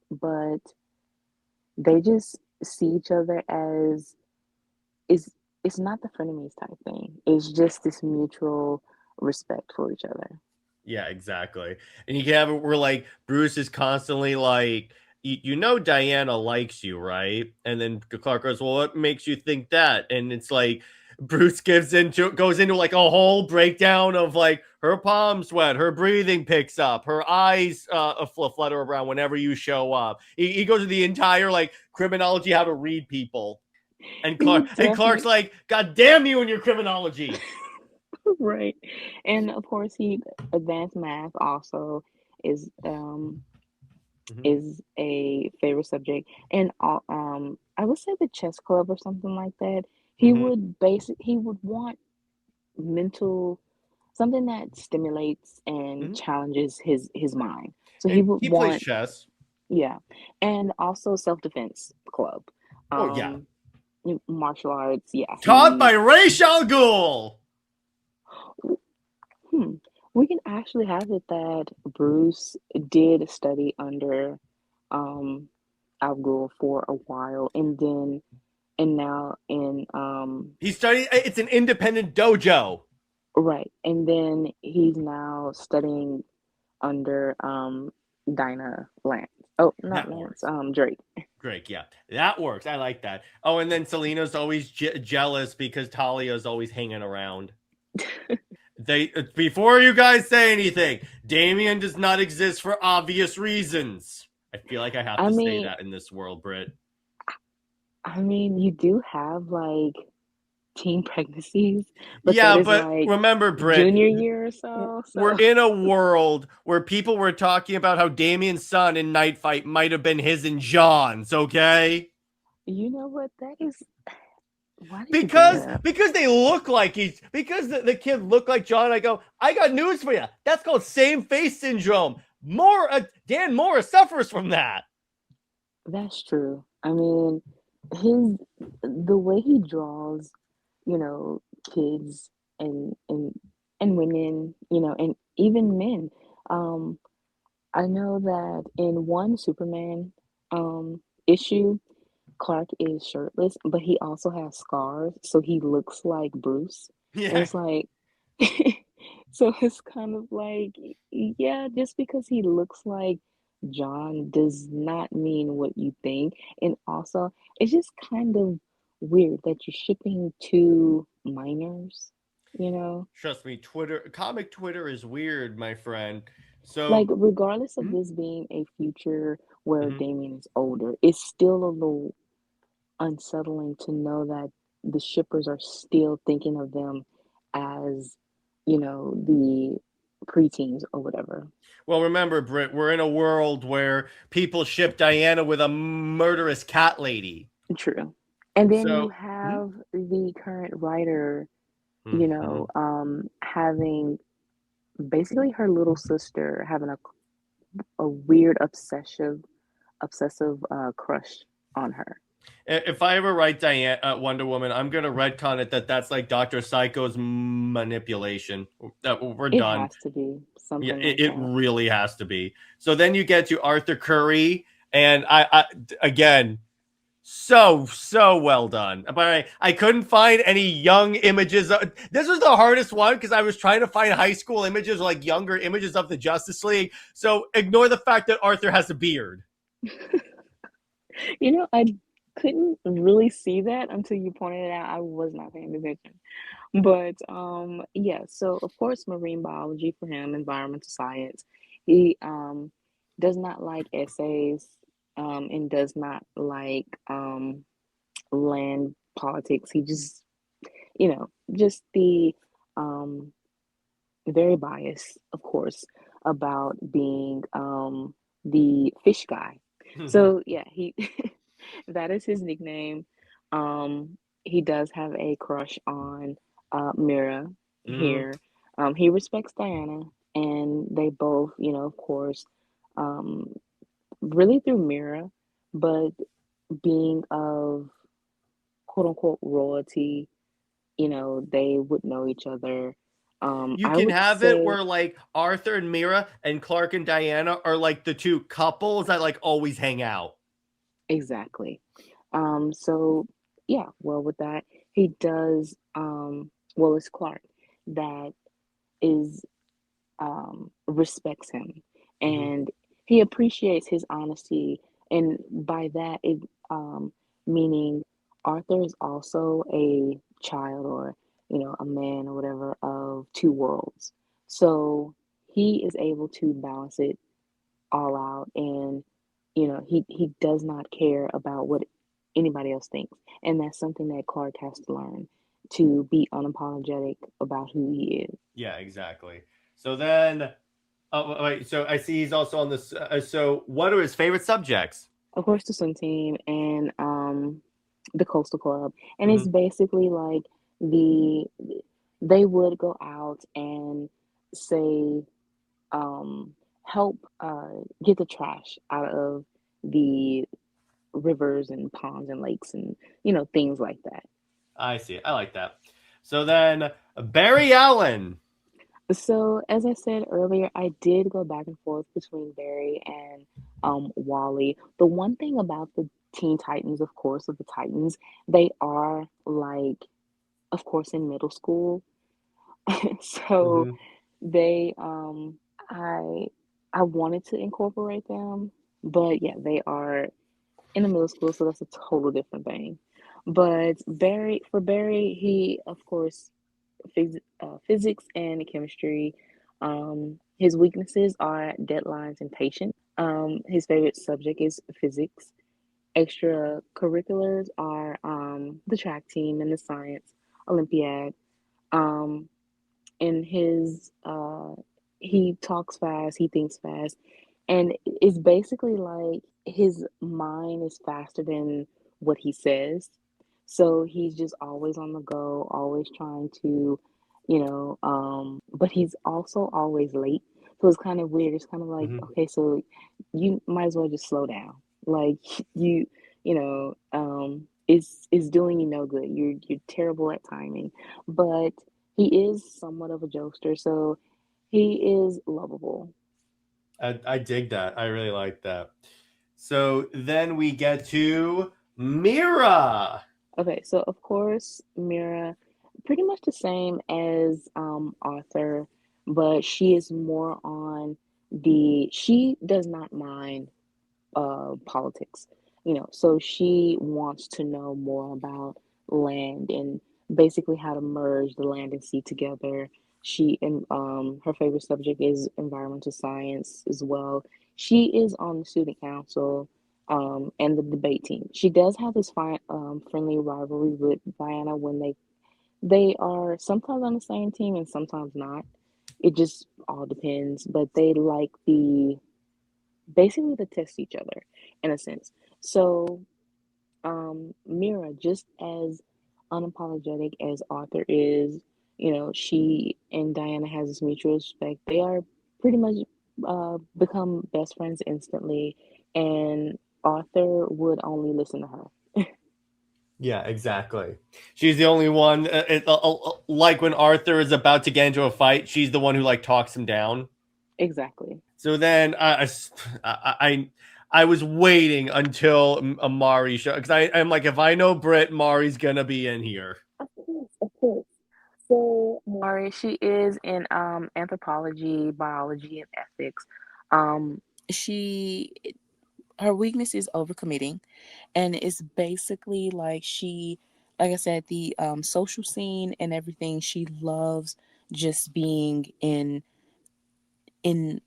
Speaker 5: Hmm.
Speaker 6: but they just see each other as is it's not the frenemies type thing. It's just this mutual respect for each other.
Speaker 5: Yeah, exactly. And you can have it where like Bruce is constantly like, you know, Diana likes you, right? And then Clark goes, well, what makes you think that? And it's like Bruce goes into like a whole breakdown of like her palms sweat, her breathing picks up, her eyes flutter around whenever you show up. He goes to the entire like criminology, how to read people. And Clark's like, God damn you and your criminology.
Speaker 6: Right. And of course he advanced math also is is a favorite subject. And I would say the chess club or something like that. He would want mental something that stimulates and challenges his mind. So he
Speaker 5: And
Speaker 6: would
Speaker 5: he plays
Speaker 6: want,
Speaker 5: chess.
Speaker 6: yeah. And also self-defense club.
Speaker 5: Oh, yeah.
Speaker 6: Martial arts, yeah.
Speaker 5: Taught by Ra's al Ghul.
Speaker 6: We can actually have it that Bruce did study under Al Ghul for a while, and now in
Speaker 5: He studied. It's an independent dojo.
Speaker 6: right, and then he's now studying under Dinah Lance. Oh, not
Speaker 5: That
Speaker 6: Lance,
Speaker 5: works.
Speaker 6: Drake.
Speaker 5: Drake, yeah, that works. I like that. Oh, and then Selena's always jealous because Talia's always hanging around. Before you guys say anything, Damien does not exist for obvious reasons. I feel like I have to say that in this world, Britt.
Speaker 6: I mean, you do have like teen pregnancies, but
Speaker 5: yeah,
Speaker 6: that is
Speaker 5: but
Speaker 6: like
Speaker 5: remember, Britt,
Speaker 6: junior year or so.
Speaker 5: we're in a world where people were talking about how Damien's son in Night Fight might have been his and John's, okay?
Speaker 6: You know what? That is why did
Speaker 5: because
Speaker 6: you do that?
Speaker 5: because they look like because the kid looked like John. I got news for you. That's called same face syndrome. Dan Morris suffers from that.
Speaker 6: That's true. I mean, the way he draws, you know, kids and women, you know, and even men. Um, I know that in one Superman issue, Clark is shirtless, but he also has scars, so he looks like Bruce. And
Speaker 5: Yeah,
Speaker 6: it's like, so it's kind of like, yeah, just because he looks like John does not mean what you think. And also, it's just kind of weird that you're shipping two minors, you know?
Speaker 5: trust me. Comic Twitter is weird, my friend.
Speaker 6: Like,
Speaker 5: So,
Speaker 6: regardless of
Speaker 5: mhm,
Speaker 6: this being a future where
Speaker 5: mhm.
Speaker 6: Damien is older, it's still a little unsettling to know that the shippers are still thinking of them as, you know, the preteens or whatever.
Speaker 5: Well, remember, Britt, we're in a world where people ship Diana with a murderous cat lady.
Speaker 6: True. And then you
Speaker 5: So,
Speaker 6: have the current writer, you
Speaker 5: mhm.
Speaker 6: know, having basically her little sister having a weird obsessive crush on her.
Speaker 5: If I ever write Wonder Woman, I'm gonna retcon it that's like Dr. Psycho's manipulation. We're
Speaker 6: It
Speaker 5: done.
Speaker 6: has to be
Speaker 5: Yeah,
Speaker 6: something like
Speaker 5: it
Speaker 6: that.
Speaker 5: really has to be. So then you get to Arthur Curry, and I again, so well done. But I couldn't find any young images. This was the hardest one because I was trying to find high school images or like younger images of the Justice League. So ignore the fact that Arthur has a beard.
Speaker 6: You know, I couldn't really see that until you pointed it out. I was not paying attention. But yeah, so of course marine biology for him, environmental science. He does not like essays and does not like land politics. He just, you know, just the um very biased, of course, about being the fish guy. So yeah, he that is his nickname. He does have a crush on Mera
Speaker 5: Mhm.
Speaker 6: here. He respects Diana, and they both, you know, of course, um, really through Mera, but being of quote unquote royalty, you know, they would know each other.
Speaker 5: You
Speaker 6: I
Speaker 5: can
Speaker 6: would
Speaker 5: have
Speaker 6: say
Speaker 5: it where like Arthur and Mera and Clark and Diana are like the two couples that like always hang out.
Speaker 6: exactly. So yeah, well, with that, he does. Well, it's Clark that is respects him,
Speaker 5: Mhm.
Speaker 6: and he appreciates his honesty, and by that it meaning Arthur is also a child, or a man or whatever, of two worlds. So he is able to balance it all out, and he does not care about what anybody else thinks, and that's something that Clark has to learn, to be unapologetic about who he is.
Speaker 5: Yeah, exactly. So then, oh wait. So I see he's also on this. So what are his favorite subjects?
Speaker 6: Of course, the swim team and the Coastal Club, and it's
Speaker 5: Mhm.
Speaker 6: basically like the they would go out and say, um, help get the trash out of the rivers and ponds and lakes, and things like that.
Speaker 5: I see. I like that. So then Barry Allen.
Speaker 6: So, as I said earlier, I did go back and forth between Barry and Wally. The one thing about the Teen Titans, of course, of the Titans, they are like, of course, in middle school. So
Speaker 5: Mhm.
Speaker 6: they, I, I wanted to incorporate them, but yeah, they are in the middle school, so that's a total different thing. But for Barry, he, of course, physics and chemistry. His weaknesses are deadlines and patience. His favorite subject is physics. Extracurriculars are the track team and the science Olympiad. Um, and he talks fast, he thinks fast, and it's basically like his mind is faster than what he says. So he's just always on the go, always trying to, but he's also always late. So it's kind of weird. It's kind of like,
Speaker 5: Mhm.
Speaker 6: okay, so you might as well just slow down. Like you, it's doing you no good. You're terrible at timing, but he is somewhat of a jokester, so he is lovable.
Speaker 5: I dig that. I really like that. So then we get to Mira.
Speaker 6: Okay, so of course, Mira, pretty much the same as Arthur, but she is more on she does not mind politics, so she wants to know more about land and basically how to merge the land and sea together. She and her favorite subject is environmental science as well. She is on the student council and the debate team. She does have this friendly rivalry with Diana when they are sometimes on the same team and sometimes not. It just all depends, but they like the basically to test each other in a sense. So, Mira, just as unapologetic as Arthur is, she and Diana has this mutual respect. They are pretty much become best friends instantly, and Arthur would only listen to her.
Speaker 5: Yeah, exactly. She's the only one. Like when Arthur is about to get into a fight, she's the one who like talks him down.
Speaker 6: Exactly.
Speaker 5: So then I was waiting until Amari showed because I'm like, if I know Britt, Mari's gonna be in here.
Speaker 6: Of course, of course. So Mari, she is in anthropology, biology, and ethics. She her weakness is overcommitting, and it's basically like like I said, the social scene and everything. She loves just being in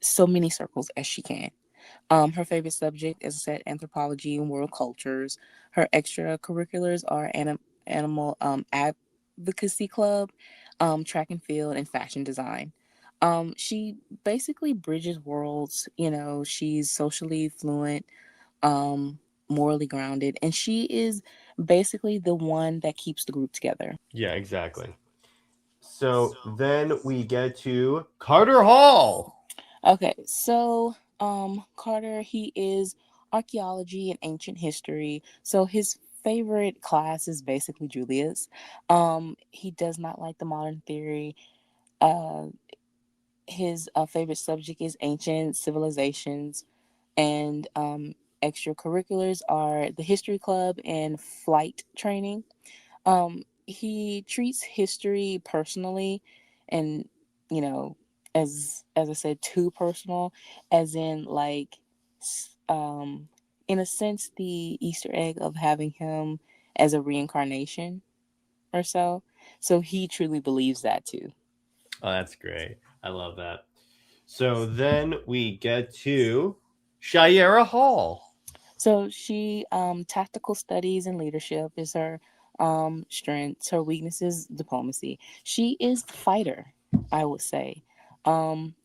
Speaker 6: so many circles as she can. Her favorite subject, as I said, anthropology and world cultures. Her extracurriculars are animal advocacy club, track and field, and fashion design. She basically bridges worlds. She's socially fluent, morally grounded, and she is basically the one that keeps the group together.
Speaker 5: Yeah, exactly. So then we get to Carter Hall.
Speaker 6: Okay, so Carter, he is archaeology and ancient history. So his favorite class is basically Julius. He does not like the modern theory. Uh, his favorite subject is ancient civilizations, and extracurriculars are the history club and flight training. He treats history personally, and you know, as I said, too personal, as in like, in a sense, the Easter egg of having him as a reincarnation or so. So he truly believes that too.
Speaker 5: Oh, that's great. I love that. So then we get to Shayera Hol.
Speaker 6: So she, tactical studies and leadership is her strengths. Her weaknesses, diplomacy. She is the fighter, I would say. Um,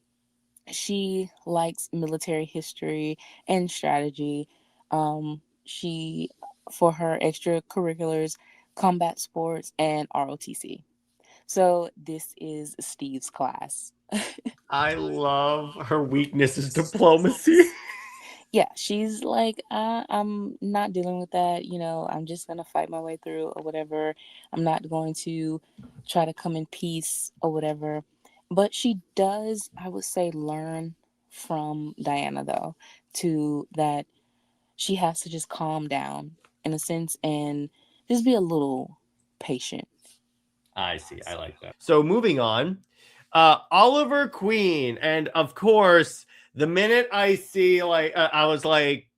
Speaker 6: she likes military history and strategy. She, for her extracurriculars, combat sports and ROTC. So this is Steve's class.
Speaker 5: I love her weakness is diplomacy.
Speaker 6: Yeah, she's like, I'm not dealing with that. I'm just gonna fight my way through or whatever. I'm not going to try to come in peace or whatever. But she does, I would say, learn from Diana though, to that she has to just calm down in a sense and just be a little patient.
Speaker 5: I see. I like that. So moving on, Oliver Queen, and of course, the minute I see I was like,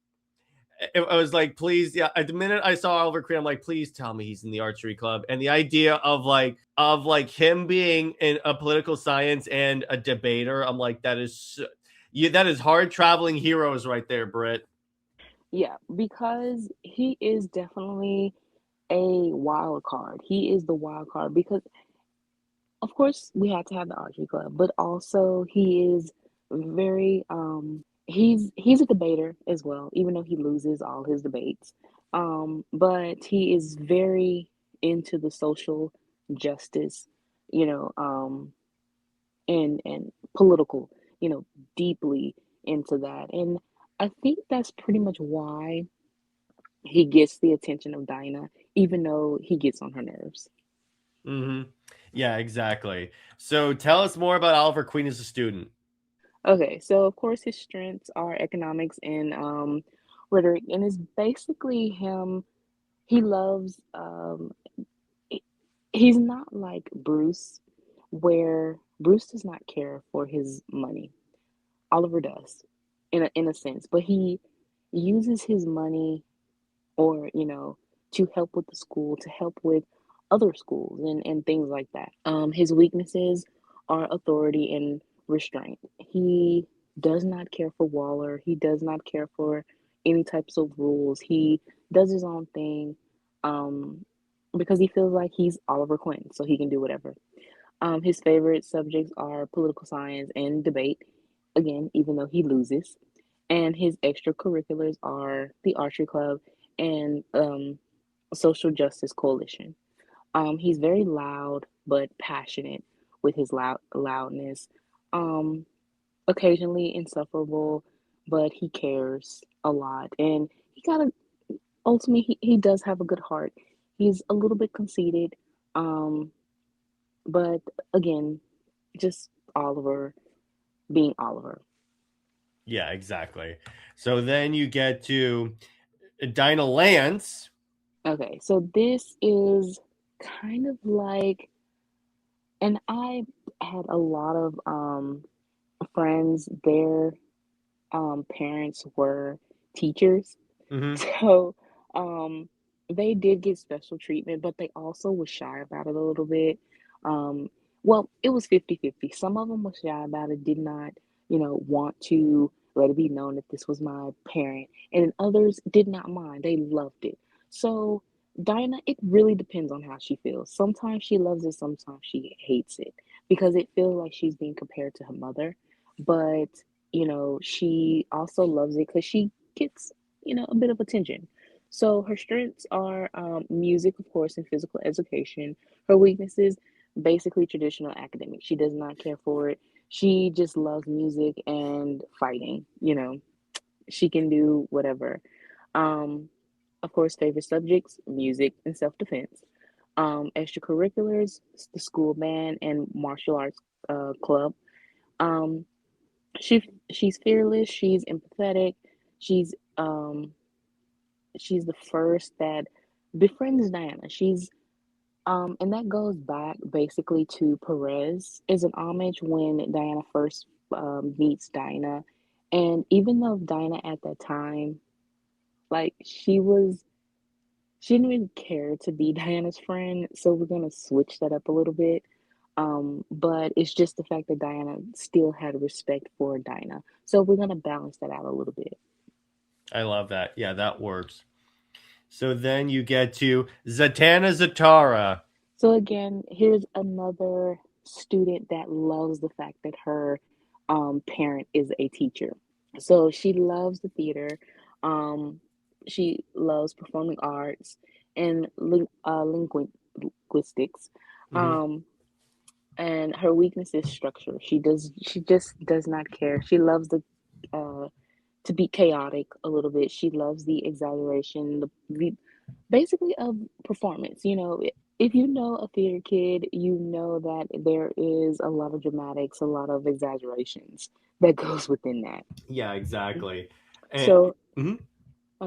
Speaker 5: please, yeah. At the minute I saw Oliver Queen, I'm like, please tell me he's in the archery club. And the idea of him being in a political science and a debater, I'm like, that is hard traveling heroes right there, Britt.
Speaker 6: Yeah, because he is definitely a wild card. He is the wild card because, of course, we had to have the archery club, but also he is very he's a debater as well, even though he loses all his debates. But he is very into the social justice, you know, and political, deeply into that. And I think that's pretty much why he gets the attention of Dinah, even though he gets on her nerves.
Speaker 5: Mm-hmm. Yeah, exactly. So tell us more about Oliver Queen as a student.
Speaker 6: Okay, so of course his strengths are economics and rhetoric, and it's basically him. He loves he- he's not like Bruce, where Bruce does not care for his money. Oliver does, in a sense, but he uses his money, or to help with the school, to help with other schools and things like that. His weaknesses are authority and restraint. He does not care for Waller. He does not care for any types of rules. He does his own thing, um, because he feels like he's Oliver Queen, so he can do whatever. His favorite subjects are political science and debate, again, even though he loses. And his extracurriculars are the archery club and social justice coalition. He's very loud but passionate with his loudness. Um, Occasionally insufferable, but he cares a lot, and he got a ultimately he does have a good heart. He's a little bit conceited, um, but again, just Oliver being Oliver.
Speaker 5: Yeah, exactly. So then you get to Dinah Lance.
Speaker 6: Okay, so this is kind of like, and I had a lot of friends. Their parents were teachers,
Speaker 5: Mm-hmm.
Speaker 6: so um, they did get special treatment, but they also were shy about it a little bit. Um, well, it was 50-50. Some of them were shy about it, did not, want to let it be known that this was my parent, and then others did not mind. They loved it. So Dinah, it really depends on how she feels. Sometimes she loves it, sometimes she hates it because it feels like she's being compared to her mother. But she also loves it because she gets, a bit of attention. So her strengths are music, of course, and physical education. Her weaknesses, basically traditional academic. She does not care for it. She just loves music and fighting. She can do whatever. Um, of course, favorite subjects, music and self defense. Extracurriculars, the school band and martial arts club. Um, she's fearless. She's empathetic. She's she's the first that befriends Diana. And that goes back basically to Perez is an homage when Diana first meets Dinah. And even though Dinah at that time, like she didn't really care to be Diana's friend, so we're gonna switch that up a little bit. But it's just the fact that Diana still had respect for Dinah. So we're gonna balance that out a little bit.
Speaker 5: I love that. Yeah, that works. So then you get to Zatanna Zatara.
Speaker 6: So again, here's another student that loves the fact that her parent is a teacher. So she loves the theater. Um, she loves performing arts and linguistics.
Speaker 5: Mm-hmm.
Speaker 6: And her weakness is structure. She just does not care. She loves uh, to be chaotic a little bit. She loves the exaggeration, the basically of performance. If you know a theater kid, you know that there is a lot of dramatics, a lot of exaggerations that goes within that.
Speaker 5: Yeah, exactly. And
Speaker 6: So,
Speaker 5: mhm.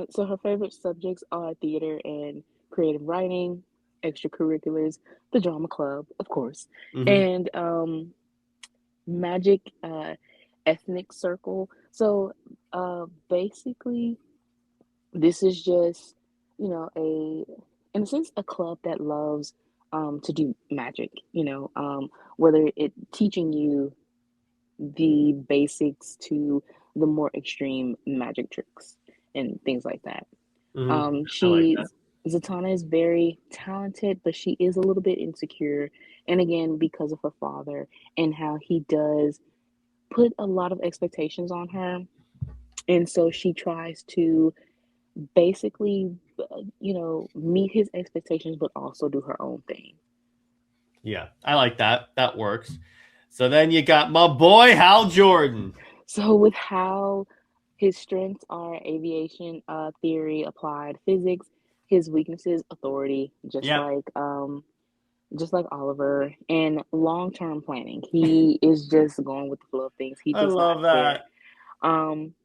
Speaker 6: so her favorite subjects are theater and creative writing, extracurriculars, the drama club, of course,
Speaker 5: Mhm.
Speaker 6: and magic, ethnic circle. So, basically, this is just, in a sense, a club that loves to do magic, whether it teaching you the basics to the more extreme magic tricks and things like that.
Speaker 5: Mhm.
Speaker 6: Um,
Speaker 5: I like
Speaker 6: she,
Speaker 5: that.
Speaker 6: Zatanna is very talented, but she is a little bit insecure. And again, because of her father and how he does put a lot of expectations on her. And so she tries to basically, meet his expectations, but also do her own thing.
Speaker 5: Yeah, I like that. That works. So then you got my boy Hal Jordan.
Speaker 6: So with how his strengths are aviation, theory, applied physics, his weaknesses, authority,
Speaker 5: Yep.
Speaker 6: just like Oliver, and long-term planning. He is just going with the flow of things. He
Speaker 5: I
Speaker 6: does not
Speaker 5: love
Speaker 6: care.
Speaker 5: that.
Speaker 6: Um,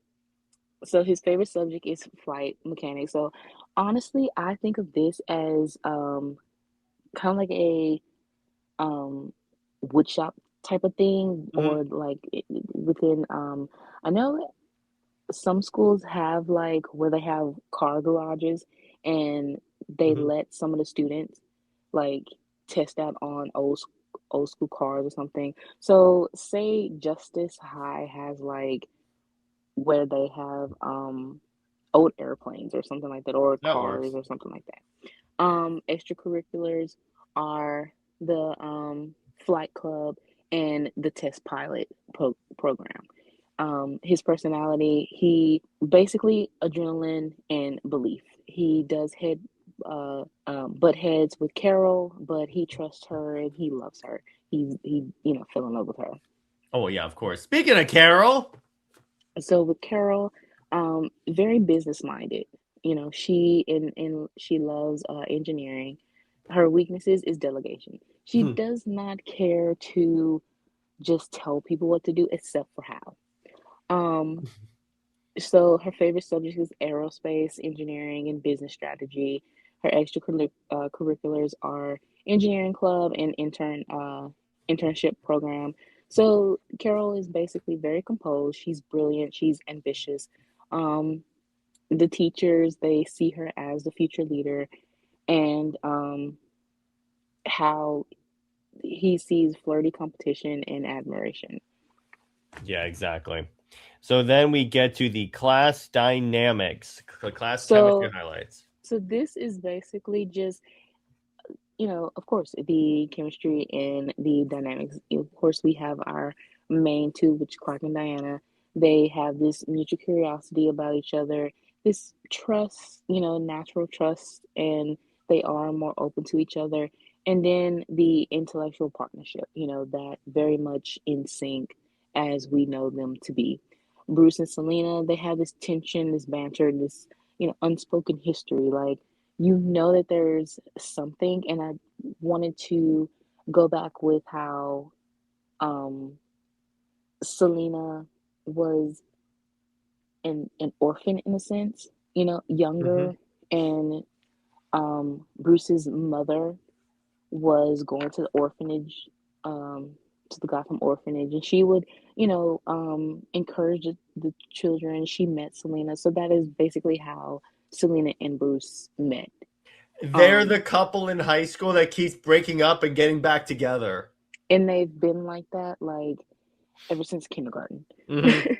Speaker 6: so his favorite subject is flight mechanics. So honestly, I think of this as kind of like a um woodshop type of thing,
Speaker 5: Mhm.
Speaker 6: or like within I know some schools have like where they have car garages and they
Speaker 5: Mhm.
Speaker 6: let some of the students like test out on old school cars or something. So say Justice High has like where they have old airplanes or something like that, or
Speaker 5: That works.
Speaker 6: cars or something like that. Extracurriculars are the flight club and the test pilot program. His personality, he basically adrenaline and belief. He does butt heads with Carol, but he trusts her and he loves her. He fell in love with her.
Speaker 5: Oh yeah, of course. Speaking of Carol.
Speaker 6: So with Carol, very business minded. She loves engineering. Her weaknesses is delegation. She
Speaker 5: Hmm.
Speaker 6: does not care to just tell people what to do, except for how. Um, so her favorite subject is aerospace, engineering, and business strategy. Her curriculars are engineering club and internship program. So Carol is basically very composed. She's brilliant. She's ambitious. Um, the teachers, they see her as the future leader, and how he sees flirty competition and admiration.
Speaker 5: Yeah, exactly. So then we get to the class dynamics, class chemistry
Speaker 6: So
Speaker 5: highlights.
Speaker 6: so this is basically just, of course, the chemistry and the dynamics. Of course, we have our main two, which Clark and Diana. They have this mutual curiosity about each other, this trust, natural trust, and they are more open to each other. And then the intellectual partnership, that very much in sync as we know them to be. Bruce and Selena, they have this tension, this banter, this, unspoken history. Like, that there's something, and I wanted to go back with how um, Selena was an orphan in a sense,
Speaker 5: Mm-hmm.
Speaker 6: younger, and Bruce's mother was going to the orphanage, um, to the Gotham orphanage, and she would, encourage the children. She met Selena, so that is basically how Selena and Bruce met.
Speaker 5: They're the
Speaker 6: Um,
Speaker 5: couple in high school that keeps breaking up and getting back together.
Speaker 6: and they've been like that like ever since kindergarten.
Speaker 5: Mm-hmm.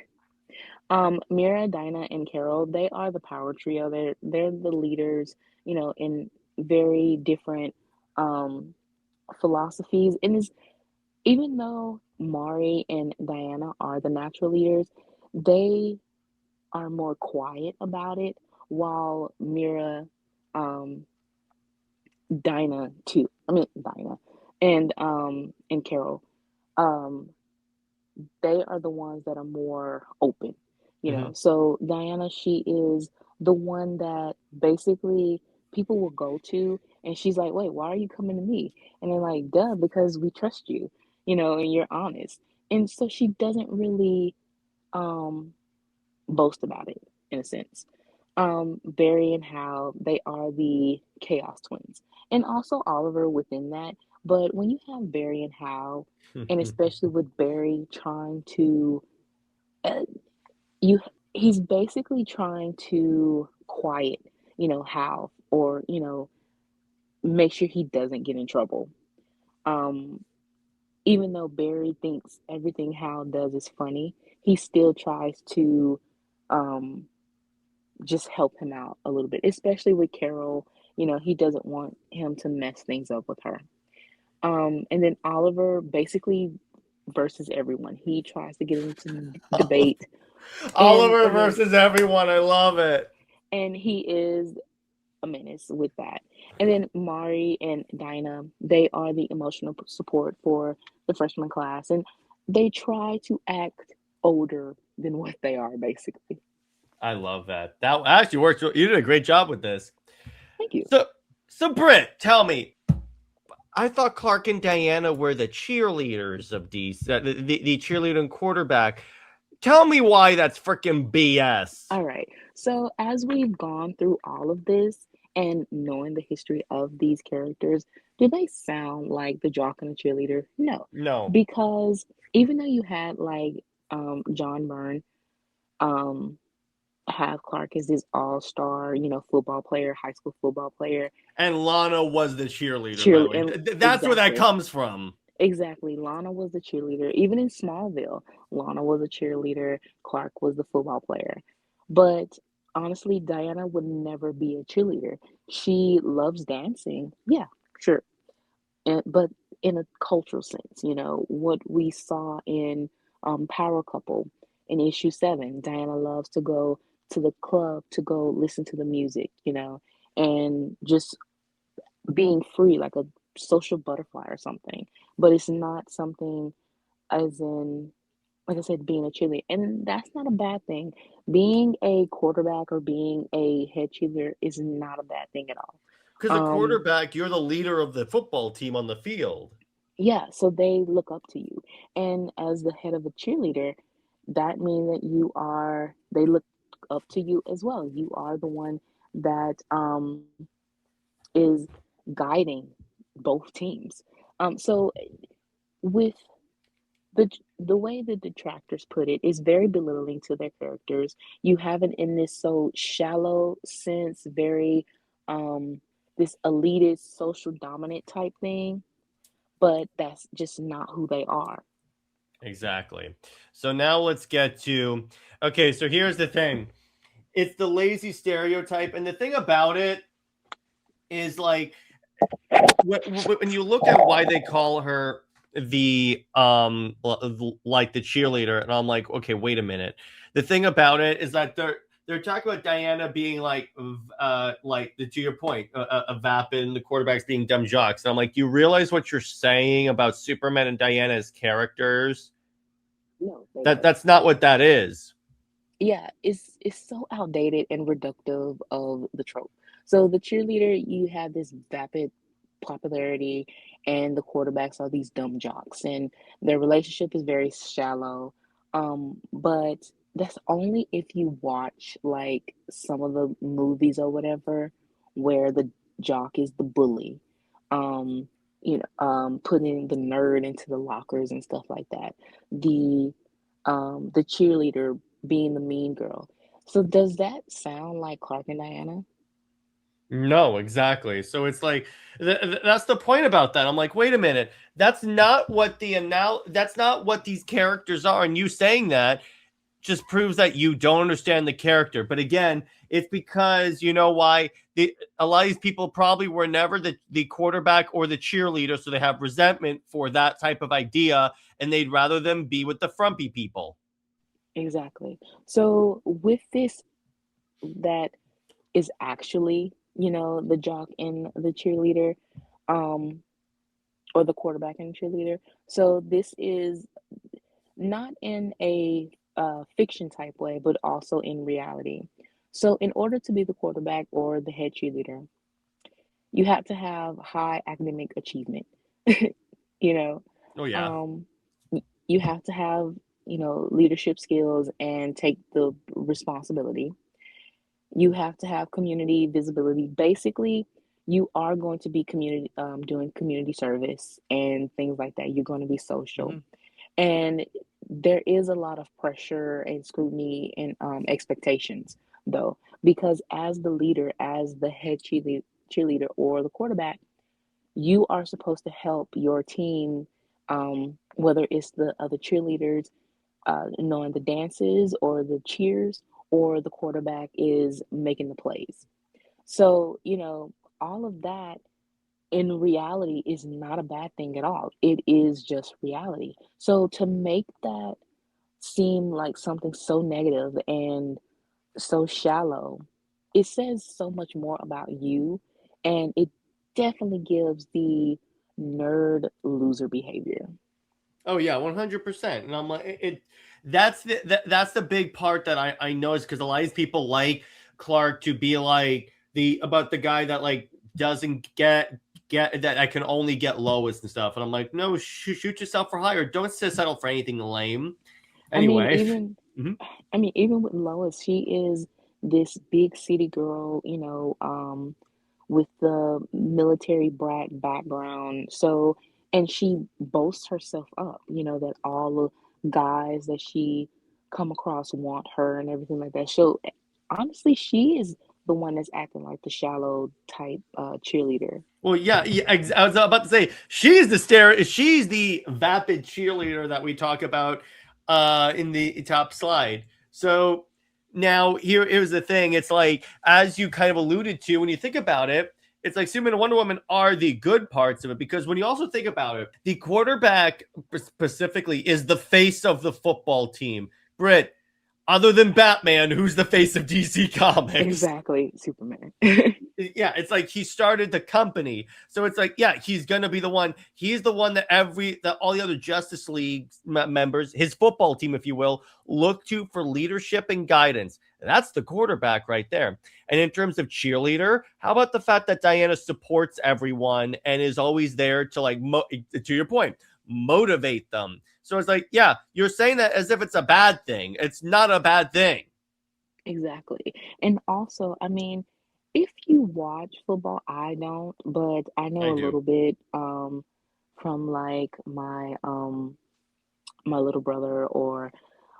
Speaker 6: Mera, Dinah, and Carol, they are the power trio. They're the leaders, in very different um philosophies. And is even though Mari and Diana are the natural leaders, they are more quiet about it, while Mira, um, Dinah too. I mean Dinah and Carol, um, they are the ones that are more open.
Speaker 5: Mm-hmm.
Speaker 6: So Diana, she is the one that basically people will go to, and she's like, "Wait, why are you coming to me?" And they're like, "Duh, because we trust you, and you're honest." And so she doesn't really um boast about it in a sense. Barry and Hal, they are the Chaos Twins, and also Oliver within that. But when you have Barry and Hal, and especially with Barry trying to, uh, you, he's basically trying to quiet, Hal, or make sure he doesn't get in trouble. Um, Even though Barry thinks everything Hal does is funny, he still tries to, um, just help him out a little bit, especially with Carol. He doesn't want him to mess things up with her. And then Oliver basically versus everyone. He tries to get into debate, and
Speaker 5: Oliver
Speaker 6: I mean,
Speaker 5: versus everyone. I love it.
Speaker 6: and he is a menace with that. And then Mari and Dinah, they are the emotional support for the freshman class, and they try to act older than what they are, basically.
Speaker 5: I love that. That actually works. You did a great job with this.
Speaker 6: Thank you.
Speaker 5: So, so Britt, tell me. I thought Clark and Diana were the cheerleaders of DC, the cheerleader and quarterback. Tell me why that's freaking BS.
Speaker 6: All right. So, as we've gone through all of this and knowing the history of these characters, do they sound like the jock and the cheerleader? No,
Speaker 5: No.
Speaker 6: because even though you had like John Byrne, um, have Clark as this all-star, football player, high school football player,
Speaker 5: And Lana was the cheerleader, by the
Speaker 6: cheer
Speaker 5: way.
Speaker 6: and
Speaker 5: That's where that
Speaker 6: exactly,
Speaker 5: comes from.
Speaker 6: exactly. Lana was the cheerleader. Even in Smallville, Lana was a cheerleader. Clark was the football player. But honestly, Diana would never be a cheerleader. She loves dancing. Yeah, sure. But in a cultural sense, what we saw in Power Couple in issue 7, Diana loves to go to the club to go listen to the music, and just being free, like a social butterfly or something. But it's not something as in, like I said, being a cheerleader. And that's not a bad thing. Being a quarterback or being a head cheerleader is not a bad thing at all.
Speaker 5: Because a
Speaker 6: Um,
Speaker 5: quarterback, you're the leader of the football team on the field.
Speaker 6: yeah, so they look up to you. And as the head of a cheerleader, that means that they look up to you as well. You are the one that is guiding both teams. So with the way the detractors put it is very belittling to their characters. You have it in this so shallow sense, very this elitist social dominant type thing, but that's just not who they are.
Speaker 5: Exactly. So now let's get to okay, so here's the thing. It's the lazy stereotype. And the thing about it is like when you look at why they call her the like the cheerleader, and I'm like, okay, wait a minute. The thing about it is that they're talking about Diana being like to your point, a vapid, the quarterbacks being dumb jocks. And I'm like, you realize what you're saying about Superman and Diana as characters?
Speaker 6: No, they don't.
Speaker 5: That's not what that is.
Speaker 6: Yeah, it's so outdated and reductive of the trope. So the cheerleader, you have this vapid popularity, and the quarterbacks are these dumb jocks, and their relationship is very shallow. But that's only if you watch like some of the movies or whatever where the jock is the bully. Um, putting the nerd into the lockers and stuff like that. The cheerleader being the mean girl. So does that sound like Clark and Diana?
Speaker 5: No, exactly. So it's like that's the point about that. I'm like, wait a minute, that's not what that's not what these characters are. And you saying that just proves that you don't understand the character. But again, it's because you know why a lot of these people probably were never the quarterback or the cheerleader, so they have resentment for that type of idea, and they'd rather them be with the frumpy people.
Speaker 6: Exactly. So with this, that is actually, the jock and the cheerleader, um, or the quarterback and cheerleader. So this is not in a fiction type way, but also in reality. So in order to be the quarterback or the head cheerleader, you have to have high academic achievement. you know,
Speaker 5: Oh yeah.
Speaker 6: um, you have to have, leadership skills and take the responsibility. You have to have community visibility. Basically, you are going to be doing community service and things like that. You're going to be social.
Speaker 5: Mm-hmm.
Speaker 6: And there is a lot of pressure and scrutiny and expectations, though, because as the leader, as the head cheerleader or the quarterback, you are supposed to help your team, whether it's the other cheerleaders knowing the dances or the cheers, or the quarterback is making the plays. So, all of that in reality is not a bad thing at all. It is just reality. So to make that seem like something so negative and so shallow, it says so much more about you, and it definitely gives the nerd loser behavior.
Speaker 5: Oh yeah, 100%. And I'm like, that's the big part that I know is because a lot of these people like Clark to be like about the guy that like doesn't get that I can only get lowest and stuff. And I'm like, no, shoot yourself for higher. Don't settle for anything lame.
Speaker 6: I mean,
Speaker 5: Anyway.
Speaker 6: even
Speaker 5: Mhm.
Speaker 6: I mean, even with Lois, she is this big city girl, with the military brat background. So, and she boasts herself up, that all the guys that she come across want her and everything like that. So, honestly, she is the one that's acting like the shallow type cheerleader.
Speaker 5: Well, yeah, I was about to say she's the vapid cheerleader that we talk about in the top slide. So now here's the thing. It's like, as you kind of alluded to, when you think about it, it's like Superman and Wonder Woman are the good parts of it, because when you also think about it, the quarterback specifically is the face of the football team. Britt, other than Batman, who's the face of DC Comics?
Speaker 6: Exactly, Superman.
Speaker 5: Yeah, it's like he started the company. So it's like, yeah, he's going to be the one. He's the one that all the other Justice League members, his football team, if you will, look to for leadership and guidance. And that's the quarterback right there. And in terms of cheerleader, how about the fact that Diana supports everyone and is always there to, like, to your point, motivate them. So it's like, yeah, you're saying that as if it's a bad thing. It's not a bad thing.
Speaker 6: Exactly. And also, I mean, if you watch football, I don't, but I know
Speaker 5: I
Speaker 6: a
Speaker 5: do.
Speaker 6: little bit from like my little brother or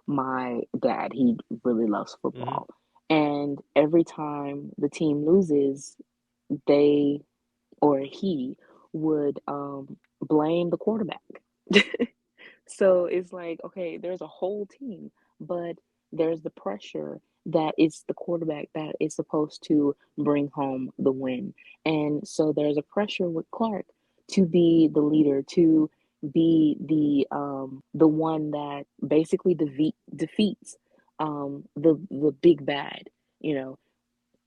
Speaker 6: my dad. He really loves
Speaker 5: Mm-hmm.
Speaker 6: football. And every time the team loses, they or he would blame the quarterback. So it's like, okay, there's a whole team, but there's the pressure that it's the quarterback that is supposed to bring home the win. And so there's a pressure with Clark to be the leader, to be the one that basically defeats the big bad, you know,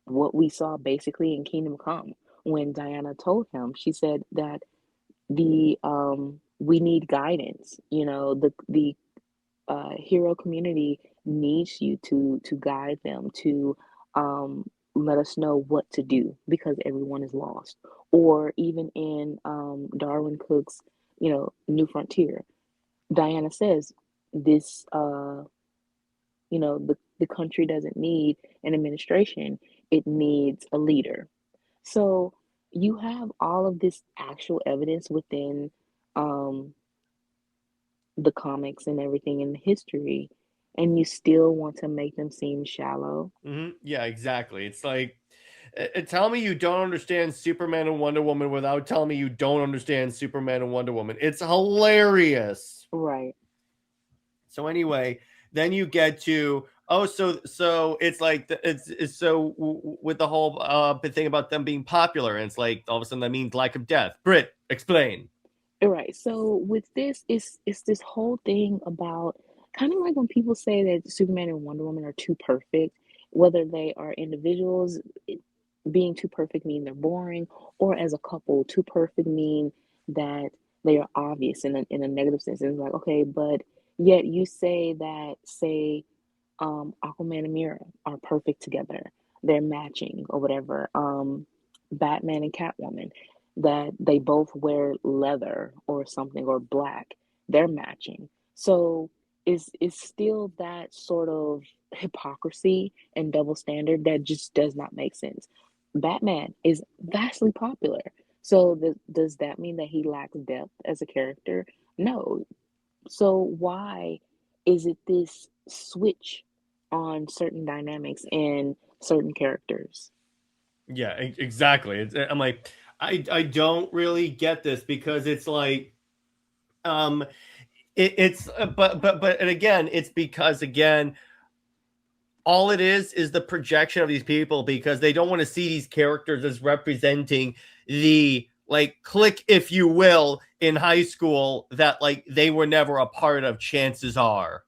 Speaker 6: what we saw basically in Kingdom Come when Diana told him, she said that the we need guidance, the hero community needs you to guide them, to let us know what to do because everyone is lost. Or even in Darwin Cook's, New Frontier, Diana says this, the country doesn't need an administration, it needs a leader. So you have all of this actual evidence within um, the comics and everything in the history, and you still want to make them seem shallow.
Speaker 5: Yeah, exactly. It's like, tell me you don't understand Superman and Wonder Woman without telling me you don't understand Superman and Wonder Woman. It's hilarious.
Speaker 6: Right.
Speaker 5: So anyway, then you get to so it's like it's so with the whole thing about them being popular, and it's like all of a sudden that means lack of death. Britt, explain.
Speaker 6: Right. So with this, it's this whole thing about kind of like when people say that Superman and Wonder Woman are too perfect, whether they are individuals, being too perfect mean they're boring, or as a couple, too perfect mean that they are obvious in a negative sense. It's like, okay, but yet you say that, say, Aquaman and Mera are perfect together. They're matching or whatever. Batman and Catwoman, that they both wear leather or something or black. They're matching. So is still that sort of hypocrisy and double standard that just does not make sense. Batman is vastly popular. So does that mean that he lacks depth as a character? No. So why is it this switch on certain dynamics and certain characters?
Speaker 5: Yeah, exactly. I'm like, I don't really get this because it's like, um, it's but and again, it's because again, all it is the projection of these people because they don't want to see these characters as representing the like clique, if you will, in high school that like they were never a part of. Chances are.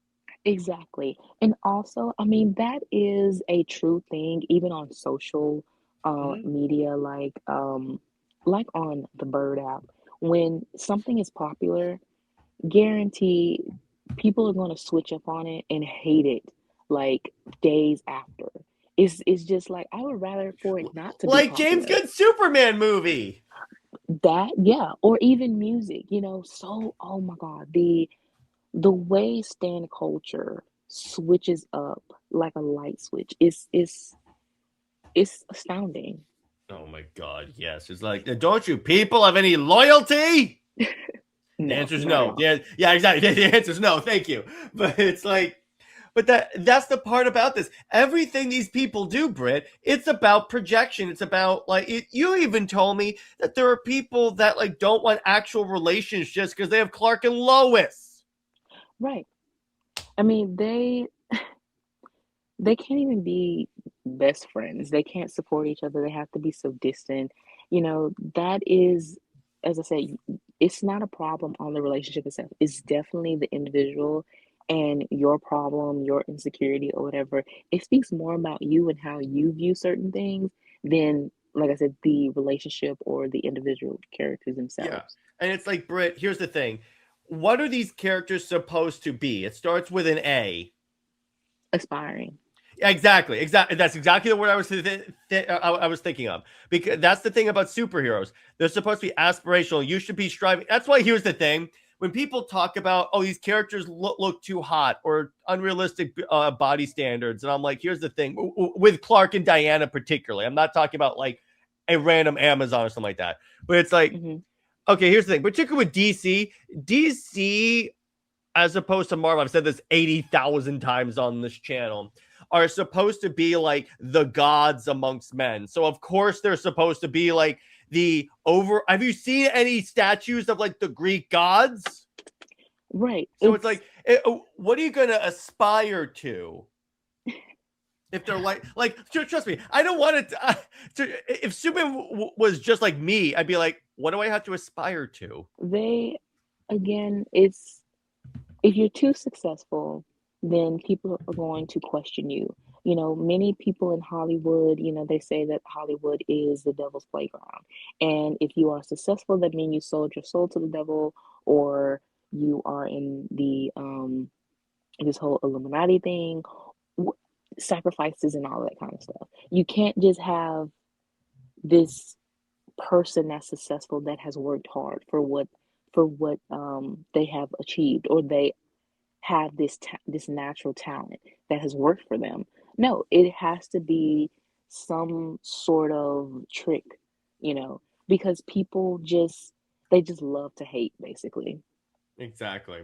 Speaker 6: Exactly. And also, I mean, that is a true thing, even on social
Speaker 5: Mhm.
Speaker 6: media, like on the Bird app. When something is popular, guarantee people are going to switch up on it and hate it like days after. It's just like I would rather for it not to be
Speaker 5: Like James
Speaker 6: popular.
Speaker 5: Gunn's Superman movie.
Speaker 6: That, yeah, or even music, so oh my God, the way stan culture switches up like a light switch is astounding.
Speaker 5: Oh my God, yes. It's like, don't you people have any loyalty? The
Speaker 6: No,
Speaker 5: answer is
Speaker 6: not at
Speaker 5: no.
Speaker 6: all.
Speaker 5: Yeah, exactly. The answer is no. Thank you. But it's like, but that's the part about this. Everything these people do, Britt, it's about projection. It's about like you even told me that there are people that like don't want actual relations just because they have Clark and Lois.
Speaker 6: Right. I mean, they can't even be best friends. They can't support each other. They have to be so distant. That is, as I said, it's not a problem on the relationship itself. It's definitely the individual and your problem, your insecurity, or whatever. It speaks more about you and how you view certain things than, like I said, the relationship or the individual characters
Speaker 5: Yeah.
Speaker 6: themselves.
Speaker 5: And it's like, Britt, here's the thing. What are these characters supposed to be? It starts with an A.
Speaker 6: Aspiring.
Speaker 5: Exactly. That's exactly the word I was I was thinking of, because that's the thing about superheroes. They're supposed to be aspirational. You should be striving. That's why here's the thing: when people talk about these characters look too hot or unrealistic body standards, and I'm like, here's the thing with Clark and Diana particularly. I'm not talking about like a random Amazon or something like that, but it's like,
Speaker 6: Hmm.
Speaker 5: okay, here's the thing, particularly with DC as opposed to Marvel. I've said this 80,000 times on this channel, are supposed to be like the gods amongst men. So of course they're supposed to be like the over. Have you seen any statues of like the Greek gods?
Speaker 6: Right.
Speaker 5: So it's like, what are you going to aspire to? If they're like, trust me, I don't want if Superman was just like me, I'd be like, what do I have to aspire to?
Speaker 6: They, again, it's if you're too successful, then people are going to question you. Many people in Hollywood, they say that Hollywood is the devil's playground. And if you are successful, that means you sold your soul to the devil, or you are in the this whole Illuminati thing. sacrifices and all that kind of stuff. You can't just have this person that's successful that has worked hard for what they have achieved, or they have this natural talent that has worked for them. No, it has to be some sort of trick, because people just love to hate, basically.
Speaker 5: Exactly.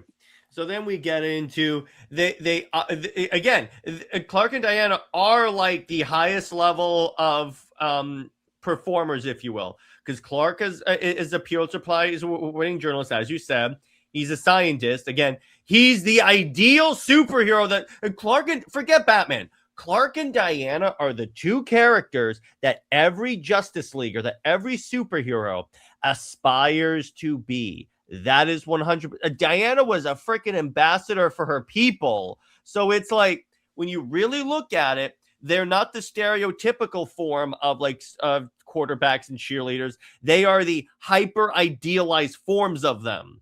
Speaker 5: So then we get into again, Clark and Diana are like the highest level of performers, if you will, because Clark is a Pulitzer Prize winning journalist, as you said. He's a scientist. Again, he's the ideal superhero that Clark and forget Batman. Clark and Diana are the two characters that every Justice League or that every superhero aspires to be. That is 100%. Diana was a freaking ambassador for her people. So it's like, when you really look at it, they're not the stereotypical form of like quarterbacks and cheerleaders. They are the hyper idealized forms of them.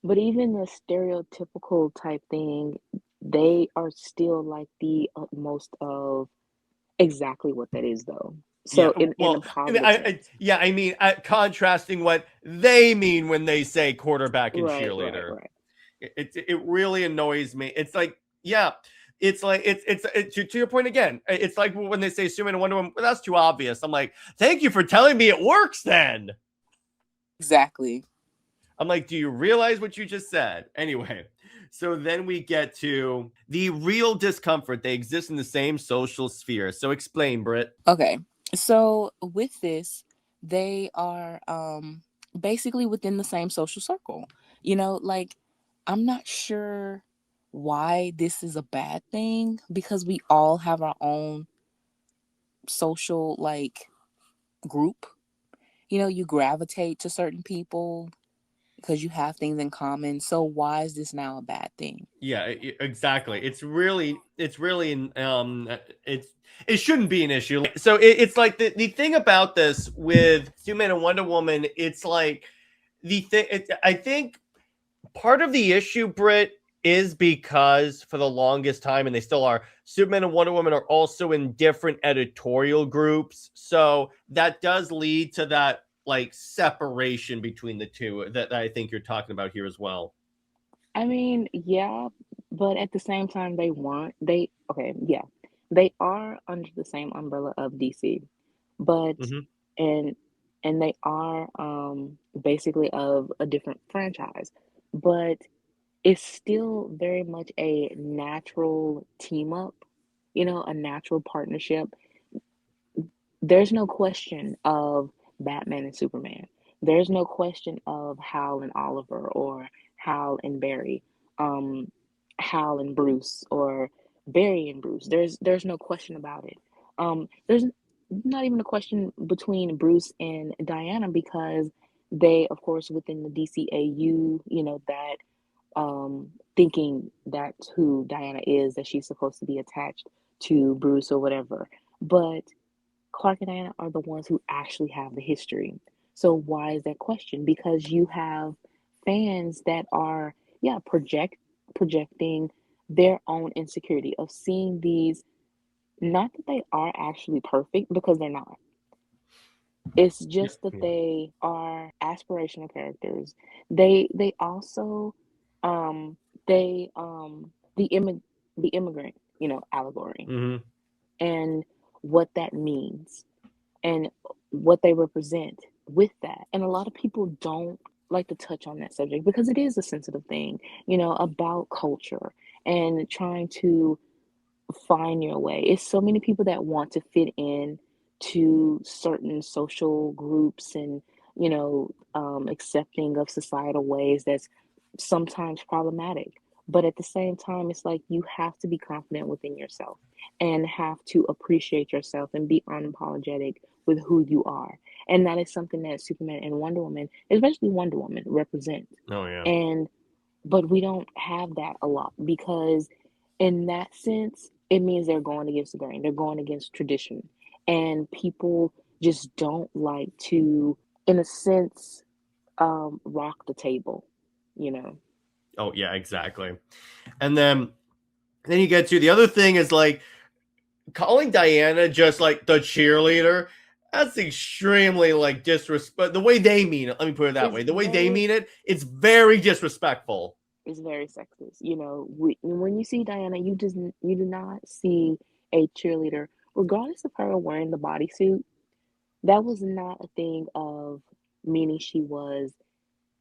Speaker 6: But even the stereotypical type thing, they are still like the utmost of exactly what that is, though. So in a positive sense.
Speaker 5: Contrasting what they mean when they say quarterback and cheerleader.
Speaker 6: Right.
Speaker 5: It really annoys me. It's like, yeah, it's like it's to your point again. It's like when they say Superman and Wonder Woman, well, that's too obvious. I'm like, thank you for telling me it works then.
Speaker 7: Exactly.
Speaker 5: I'm like, do you realize what you just said? Anyway, so then we get to the real discomfort. They exist in the same social sphere. So explain, Britt.
Speaker 7: Okay. So with this, they are basically within the same social circle. Like, I'm not sure why this is a bad thing, because we all have our own social, like, group. You gravitate to certain people because you have things in common. So why is this now a bad thing?
Speaker 5: Yeah, exactly. It shouldn't be an issue. So it's like the thing about this with Superman and Wonder Woman, it's like I think part of the issue, Britt, is because for the longest time, and they still are, Superman and Wonder Woman are also in different editorial groups. So that does lead to that like separation between the two that I think you're talking about here as well.
Speaker 6: I mean, yeah, but at the same time, they weren't. They are under the same umbrella of DC, but and they are basically of a different franchise, but it's still very much a natural team up, a natural partnership. There's no question of Batman and Superman. There's no question of Hal and Oliver, or Hal and Barry, Hal and Bruce, or Barry and Bruce. There's no question about it. There's not even a question between Bruce and Diana, because they, of course, within the DCAU, that thinking that's who Diana is, that she's supposed to be attached to Bruce or whatever. But Clark and Diana are the ones who actually have the history. So why is that question? Because you have fans that are, projecting their own insecurity of seeing these, not that they are actually perfect, because they're not. It's just that they are aspirational characters. They also the immigrant, allegory, and what that means and what they represent with that. And a lot of people don't like to touch on that subject because it is a sensitive thing, about culture and trying to find your way. It's so many people that want to fit in to certain social groups and, accepting of societal ways that's sometimes problematic. But at the same time, it's like you have to be confident within yourself and have to appreciate yourself and be unapologetic with who you are. And that is something that Superman and Wonder Woman, especially Wonder Woman, represent.
Speaker 5: Oh, yeah.
Speaker 6: But we don't have that a lot, because in that sense, it means they're going against the grain. They're going against tradition. And people just don't like to, in a sense, rock the table,
Speaker 5: Oh, yeah, exactly. And then you get to the other thing is like, calling Diana just like the cheerleader, that's extremely like disrespect. The way they mean it, let me put it that
Speaker 6: It's
Speaker 5: way. The way they
Speaker 6: very,
Speaker 5: mean it, it's very disrespectful.
Speaker 6: it's very sexist. When you see Diana, you do not see a cheerleader, regardless of her wearing the bodysuit. That was not a thing of meaning she was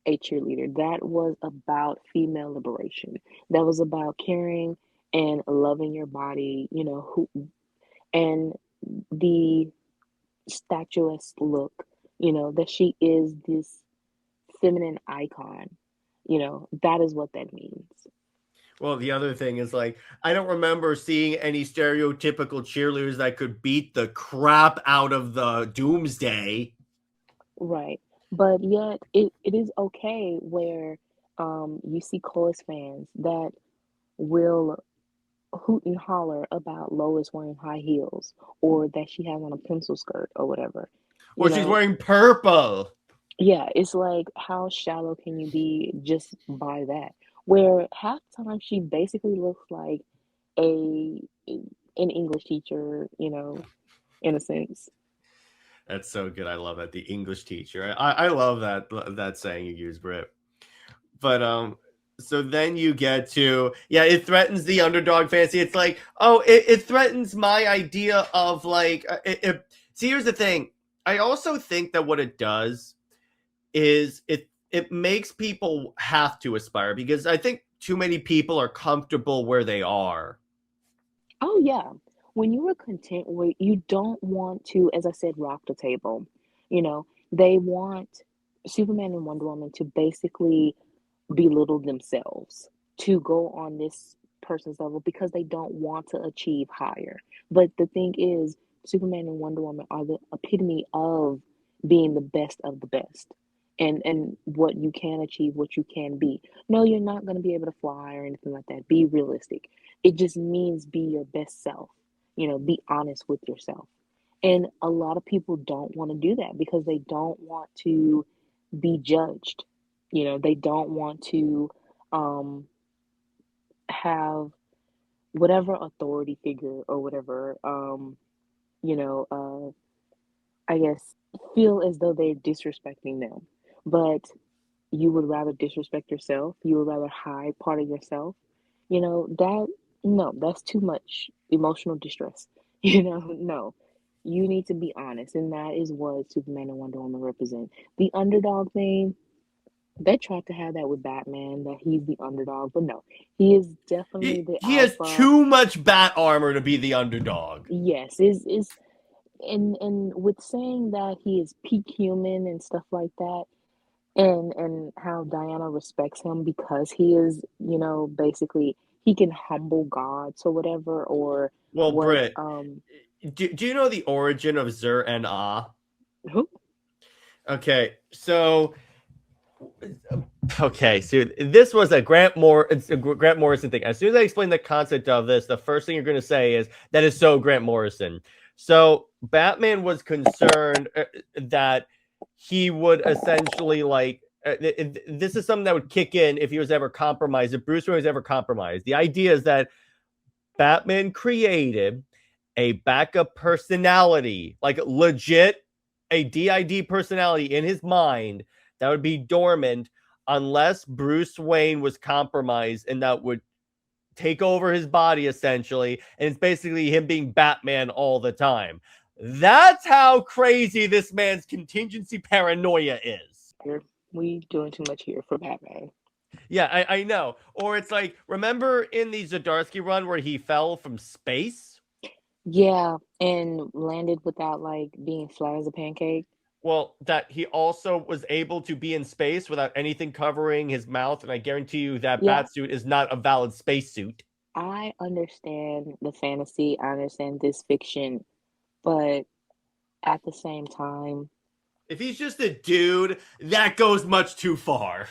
Speaker 6: a cheerleader. That was about female liberation. That was about caring and loving your body, and the statuesque look, that she is this feminine icon. That is what that means.
Speaker 5: Well, the other thing is like I don't remember seeing any stereotypical cheerleaders that could beat the crap out of the Doomsday.
Speaker 6: Right. But yet it is okay where you see chorus fans that will hoot and holler about Lois wearing high heels or that she has on a pencil skirt or whatever. You
Speaker 5: Well, she's
Speaker 6: know,
Speaker 5: wearing purple.
Speaker 6: yeah, it's like how shallow can you be just by that? Where half the time she basically looks like a an English teacher, in a sense.
Speaker 5: That's so good. I love that. The English teacher. I love that saying you use, Britt. But so then you get to it threatens the underdog fantasy. It's like, oh, it threatens my idea of like see, here's the thing. I also think that what it does is it makes people have to aspire, because I think too many people are comfortable where they are.
Speaker 6: Oh yeah. When you are content where you don't want to, as I said, rock the table, they want Superman and Wonder Woman to basically belittle themselves, to go on this person's level because they don't want to achieve higher. But the thing is, Superman and Wonder Woman are the epitome of being the best of the best. And what you can achieve, what you can be. No, you're not going to be able to fly or anything like that. Be realistic. It just means be your best self. Be honest with yourself. And a lot of people don't want to do that because they don't want to be judged. They don't want to have whatever authority figure or whatever, you know, I guess, feel as though they're disrespecting them. But you would rather disrespect yourself. You would rather hide part of yourself. That, no, that's too much emotional distress. No. You need to be honest, and that is what Superman and Wonder Woman represent. The underdog thing, they tried to have that with Batman, that he's the underdog, but no, he is definitely the
Speaker 5: He has
Speaker 6: alpha.
Speaker 5: too much bat armor to be the underdog.
Speaker 6: Yes, is and with saying that he is peak human and stuff like that, and how Diana respects him because he is, basically he can humble gods or whatever, or
Speaker 5: Well,
Speaker 6: what
Speaker 5: Britt, do you know the origin of Zur and Ah?
Speaker 6: who?
Speaker 5: Okay, so this was a Grant Morrison thing. As soon as I explain the concept of this, the first thing you're going to say is that is so Grant Morrison. So Batman was concerned that he would essentially like this is something that would kick in if he was ever compromised, if Bruce Wayne was ever compromised. The idea is that Batman created a backup personality, like legit a DID personality in his mind that would be dormant unless Bruce Wayne was compromised, and that would take over his body essentially. And it's basically him being Batman all the time. That's how crazy this man's contingency paranoia is.
Speaker 6: We doing too much here for Batman.
Speaker 5: Yeah, I know. Or it's like, remember in the Zdarsky run where he fell from space?
Speaker 6: Yeah, and landed without like being flat as a pancake.
Speaker 5: Well, that he also was able to be in space without anything covering his mouth, and I guarantee you that
Speaker 6: Yeah,
Speaker 5: bat suit is not a valid spacesuit.
Speaker 6: I understand the fantasy, I understand this fiction, but at the same time,
Speaker 5: If he's just a dude, that goes much too far.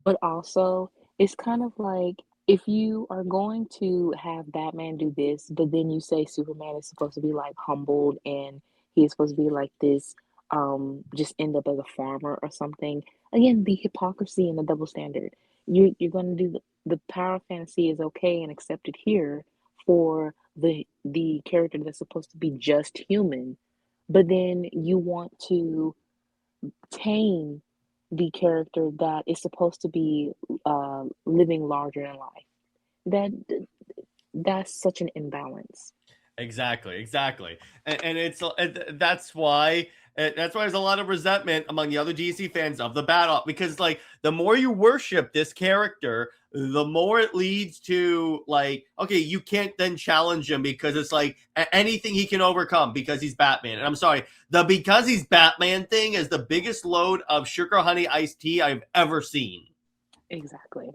Speaker 6: but also it's kind of like if you are going to have Batman do this, but then you say Superman is supposed to be like humbled and he is supposed to be like this, just end up as a farmer or something. Again, the hypocrisy and the double standard. You're going to do the power fantasy is okay and accepted here for the character that's supposed to be just human, but then you want to tame the character that is supposed to be living larger in life. That that's such an imbalance.
Speaker 5: Exactly, and it's that's why there's a lot of resentment among the other DC fans of the battle, because like the more you worship this character, the more it leads to like, okay, you can't then challenge him because it's like anything he can overcome because he's Batman. And I'm sorry, the because he's Batman thing is the biggest load of sugar honey iced tea I've ever seen.
Speaker 6: Exactly.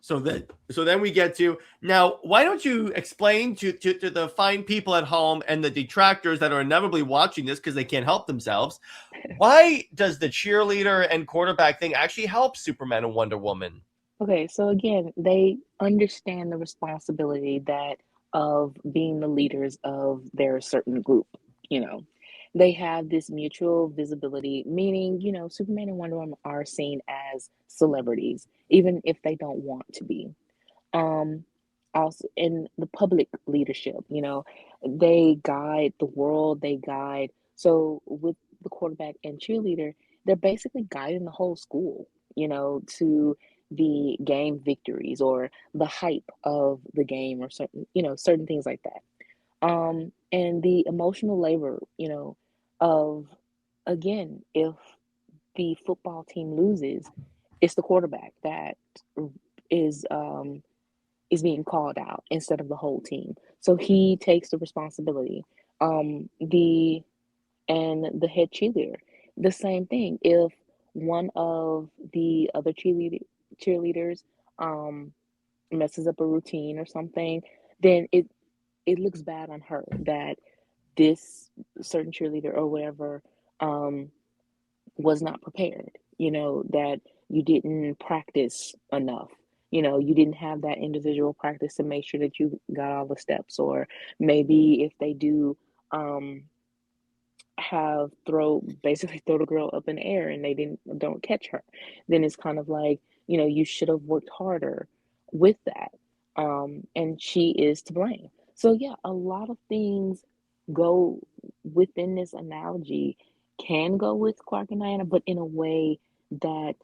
Speaker 5: So then we get to now. Why don't you explain to the fine people at home and the detractors that are inevitably watching this because they can't help themselves? Why does the cheerleader and quarterback thing actually help Superman and Wonder Woman?
Speaker 6: Okay, so again, they understand the responsibility that of being the leaders of their certain group, you know. They have this mutual visibility, meaning, Superman and Wonder Woman are seen as celebrities, even if they don't want to be. Um, Also in the public leadership, they guide the world, they guide. So with the quarterback and cheerleader, they're basically guiding the whole school, to the game victories or the hype of the game or certain things like that. And the emotional labor, of again, if the football team loses, it's the quarterback that is is being called out instead of the whole team. So he takes the responsibility. The and the head cheerleader, the same thing. If one of the other cheerleaders um, messes up a routine or something, then it looks bad on her that this certain cheerleader or whatever was not prepared. That you didn't practice enough. You didn't have that individual practice to make sure that you got all the steps, or maybe if they do have basically throw the girl up in the air and they don't catch her, then it's kind of like, you should have worked harder with that. And she is to blame. So yeah, a lot of things go within this analogy, can go with Clark and Diana, but in a way that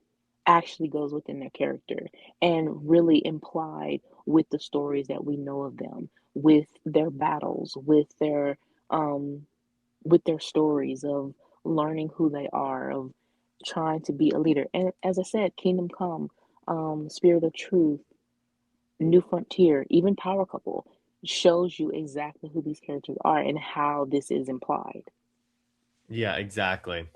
Speaker 6: actually goes within their character and really implied with the stories that we know of them, with their battles, um with their stories of learning who they are, of trying to be a leader. And as I said, Kingdom Come, Spirit of Truth, New Frontier, even Power Couple shows you exactly who these characters are and how this is implied.
Speaker 5: Yeah, exactly.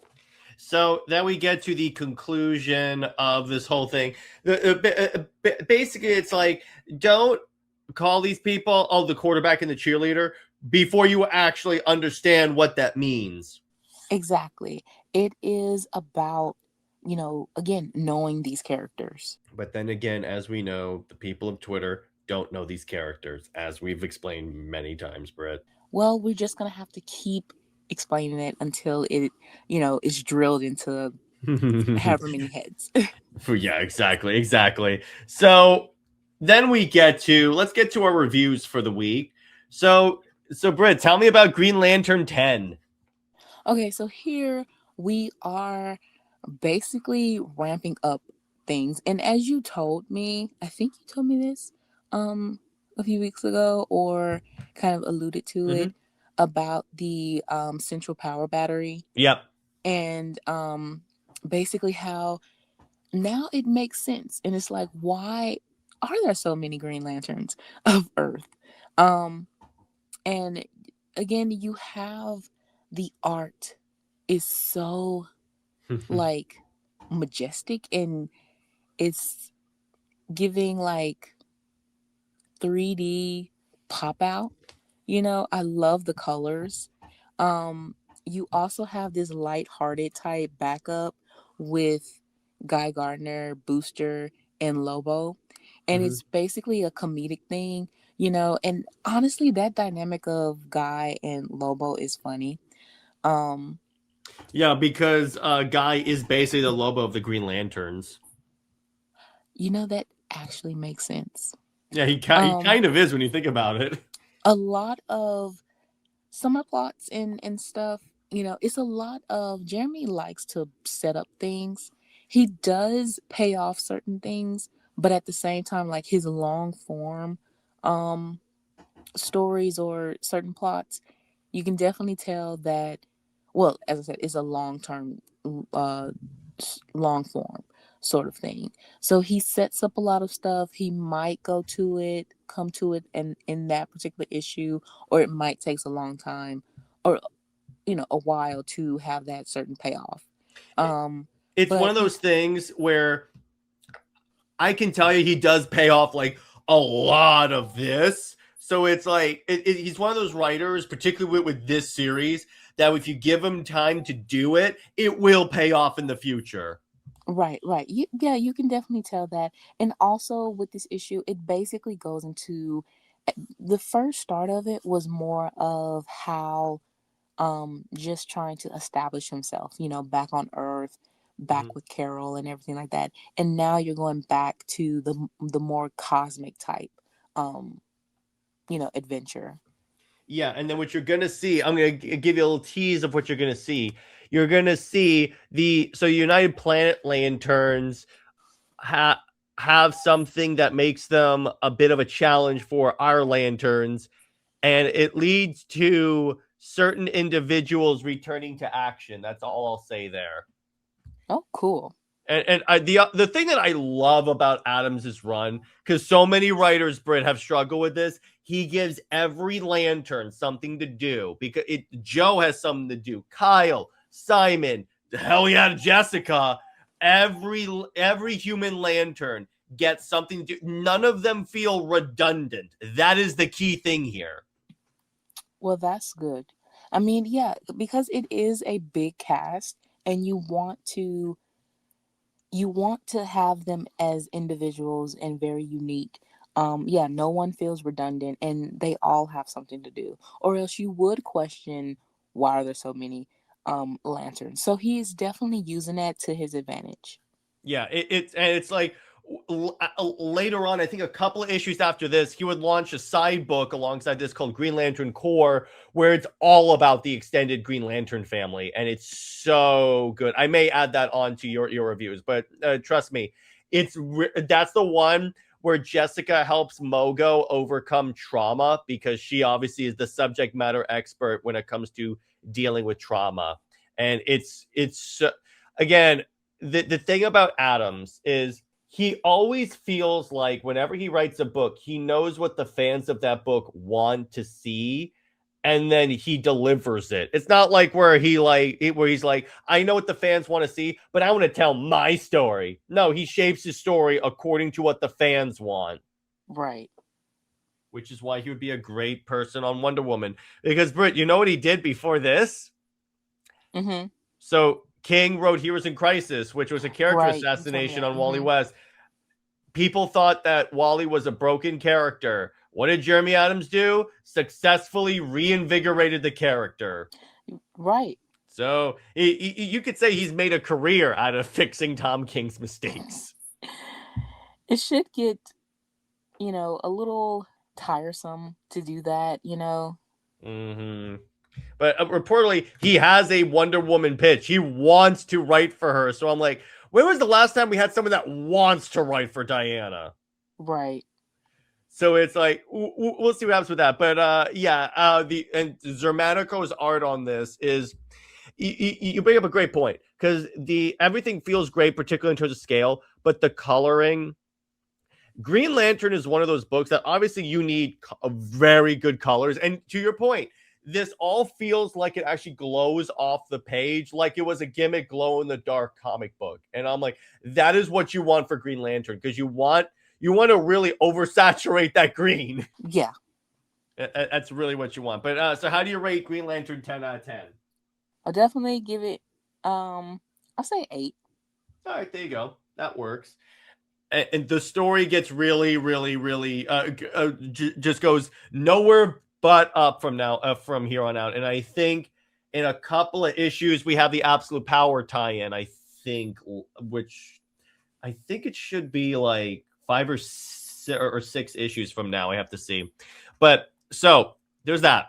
Speaker 5: So then we get to the conclusion of this whole thing. Basically, it's like, don't call these people, the quarterback and the cheerleader, before you actually understand what that means.
Speaker 7: Exactly. It is about, again, knowing these characters.
Speaker 5: But then again, as we know, the people of Twitter don't know these characters, as we've explained many times, Britt.
Speaker 7: Well, we're just going to have to keep explaining it until it, is drilled into however many heads.
Speaker 5: Yeah, exactly. So then let's get to our reviews for the week. So Britt, tell me about Green Lantern 10.
Speaker 7: Okay, so here we are basically ramping up things. And as you told me, I think you told me this a few weeks ago, or kind of alluded to it, about the central power battery.
Speaker 5: Yep.
Speaker 7: And basically how now it makes sense. And it's like, why are there so many Green Lanterns of Earth? And again, you have the art is so like majestic, and it's giving like 3D pop out. I love the colors. You also have this light-hearted type backup with Guy Gardner, Booster, and Lobo. And it's basically a comedic thing, and honestly, that dynamic of Guy and Lobo is funny.
Speaker 5: Yeah, because Guy is basically the Lobo of the Green Lanterns.
Speaker 7: That actually makes sense.
Speaker 5: Yeah, he kind of is when you think about it.
Speaker 7: a lot of summer plots and stuff, it's a lot of Jeremy likes to set up things. He does pay off certain things, but at the same time, like his long form um stories or certain plots, you can definitely tell that, well, as I said, it's a uh long form sort of thing. So he sets up a lot of stuff. He might come to it and in that particular issue, or it might takes a long time or a while to have that certain payoff.
Speaker 5: It's one
Speaker 7: But
Speaker 5: of those things where I can tell you he does pay off like a lot of this. So it's like he's one of those writers, particularly with this series, that if you give him time to do it, it will pay off in the future.
Speaker 7: right. You can definitely tell that. And also with this issue, it basically goes into the first start of it was more of how just trying to establish himself, back on Earth, back with Carol and everything like that. And now you're going back to the more cosmic type adventure.
Speaker 5: Yeah, and then what you're going to see, I'm going to give you a little tease of what you're going to see. You're going to see United Planet Lanterns have something that makes them a bit of a challenge for our lanterns, and it leads to certain individuals returning to action. That's all I'll say there.
Speaker 7: Oh, cool.
Speaker 5: And the thing that I love about Adams's run, because so many writers, Britt, have struggled with this, he gives every lantern something to do. Because Joe has something to do. Kyle, Simon, hell yeah, Jessica. Every human lantern gets something to do. None of them feel redundant. That is the key thing here.
Speaker 7: Well, that's good. I mean, yeah, because it is a big cast, and you want to have them as individuals and very unique. Yeah, no one feels redundant, and they all have something to do, or else you would question why are there so many lanterns. So he's definitely using that to his advantage.
Speaker 5: Yeah, it's like later on, I think a couple of issues after this, he would launch a side book alongside this called Green Lantern Corps, where it's all about the extended Green Lantern family, and it's so good. I may add that on to your reviews, but trust me, that's the one where Jessica helps Mogo overcome trauma, because she obviously is the subject matter expert when it comes to dealing with trauma. And it's again, the thing about Adams is he always feels like whenever he writes a book, he knows what the fans of that book want to see, and then he delivers it. It's not like where he's like, I know what the fans want to see, but I want to tell my story. No, he shapes his story according to what the fans want.
Speaker 7: Right.
Speaker 5: Which is why he would be a great person on Wonder Woman. Because, Britt, you know what he did before this?
Speaker 7: Mm-hmm.
Speaker 5: So King wrote Heroes in Crisis, which was a character assassination on Wally West. People thought that Wally was a broken character. What did Jeremy Adams do? Successfully reinvigorated the character.
Speaker 7: Right.
Speaker 5: So you could say he's made a career out of fixing Tom King's mistakes.
Speaker 7: It should get, a little tiresome to do that,
Speaker 5: Mm-hmm. But reportedly, he has a Wonder Woman pitch. He wants to write for her. So I'm like, when was the last time we had someone that wants to write for Diana?
Speaker 7: Right.
Speaker 5: So it's like, we'll see what happens with that. But and Zermanico's art on this is, you bring up a great point, because everything feels great, particularly in terms of scale, but the coloring. Green Lantern is one of those books that obviously you need very good colors. And to your point, this all feels like it actually glows off the page, like it was a gimmick glow in the dark comic book. And I'm like, that is what you want for Green Lantern, because you want to really oversaturate that green.
Speaker 7: Yeah.
Speaker 5: That's really what you want. But so how do you rate Green Lantern 10 out of 10?
Speaker 7: I'll definitely give it, I'll say 8.
Speaker 5: All right, there you go. That works. And the story gets really, really, really just goes nowhere but up from here on out. And I think in a couple of issues we have the Absolute Power tie-in. I think it should be like 5 or 6 issues from now. I have to see. But so there's that.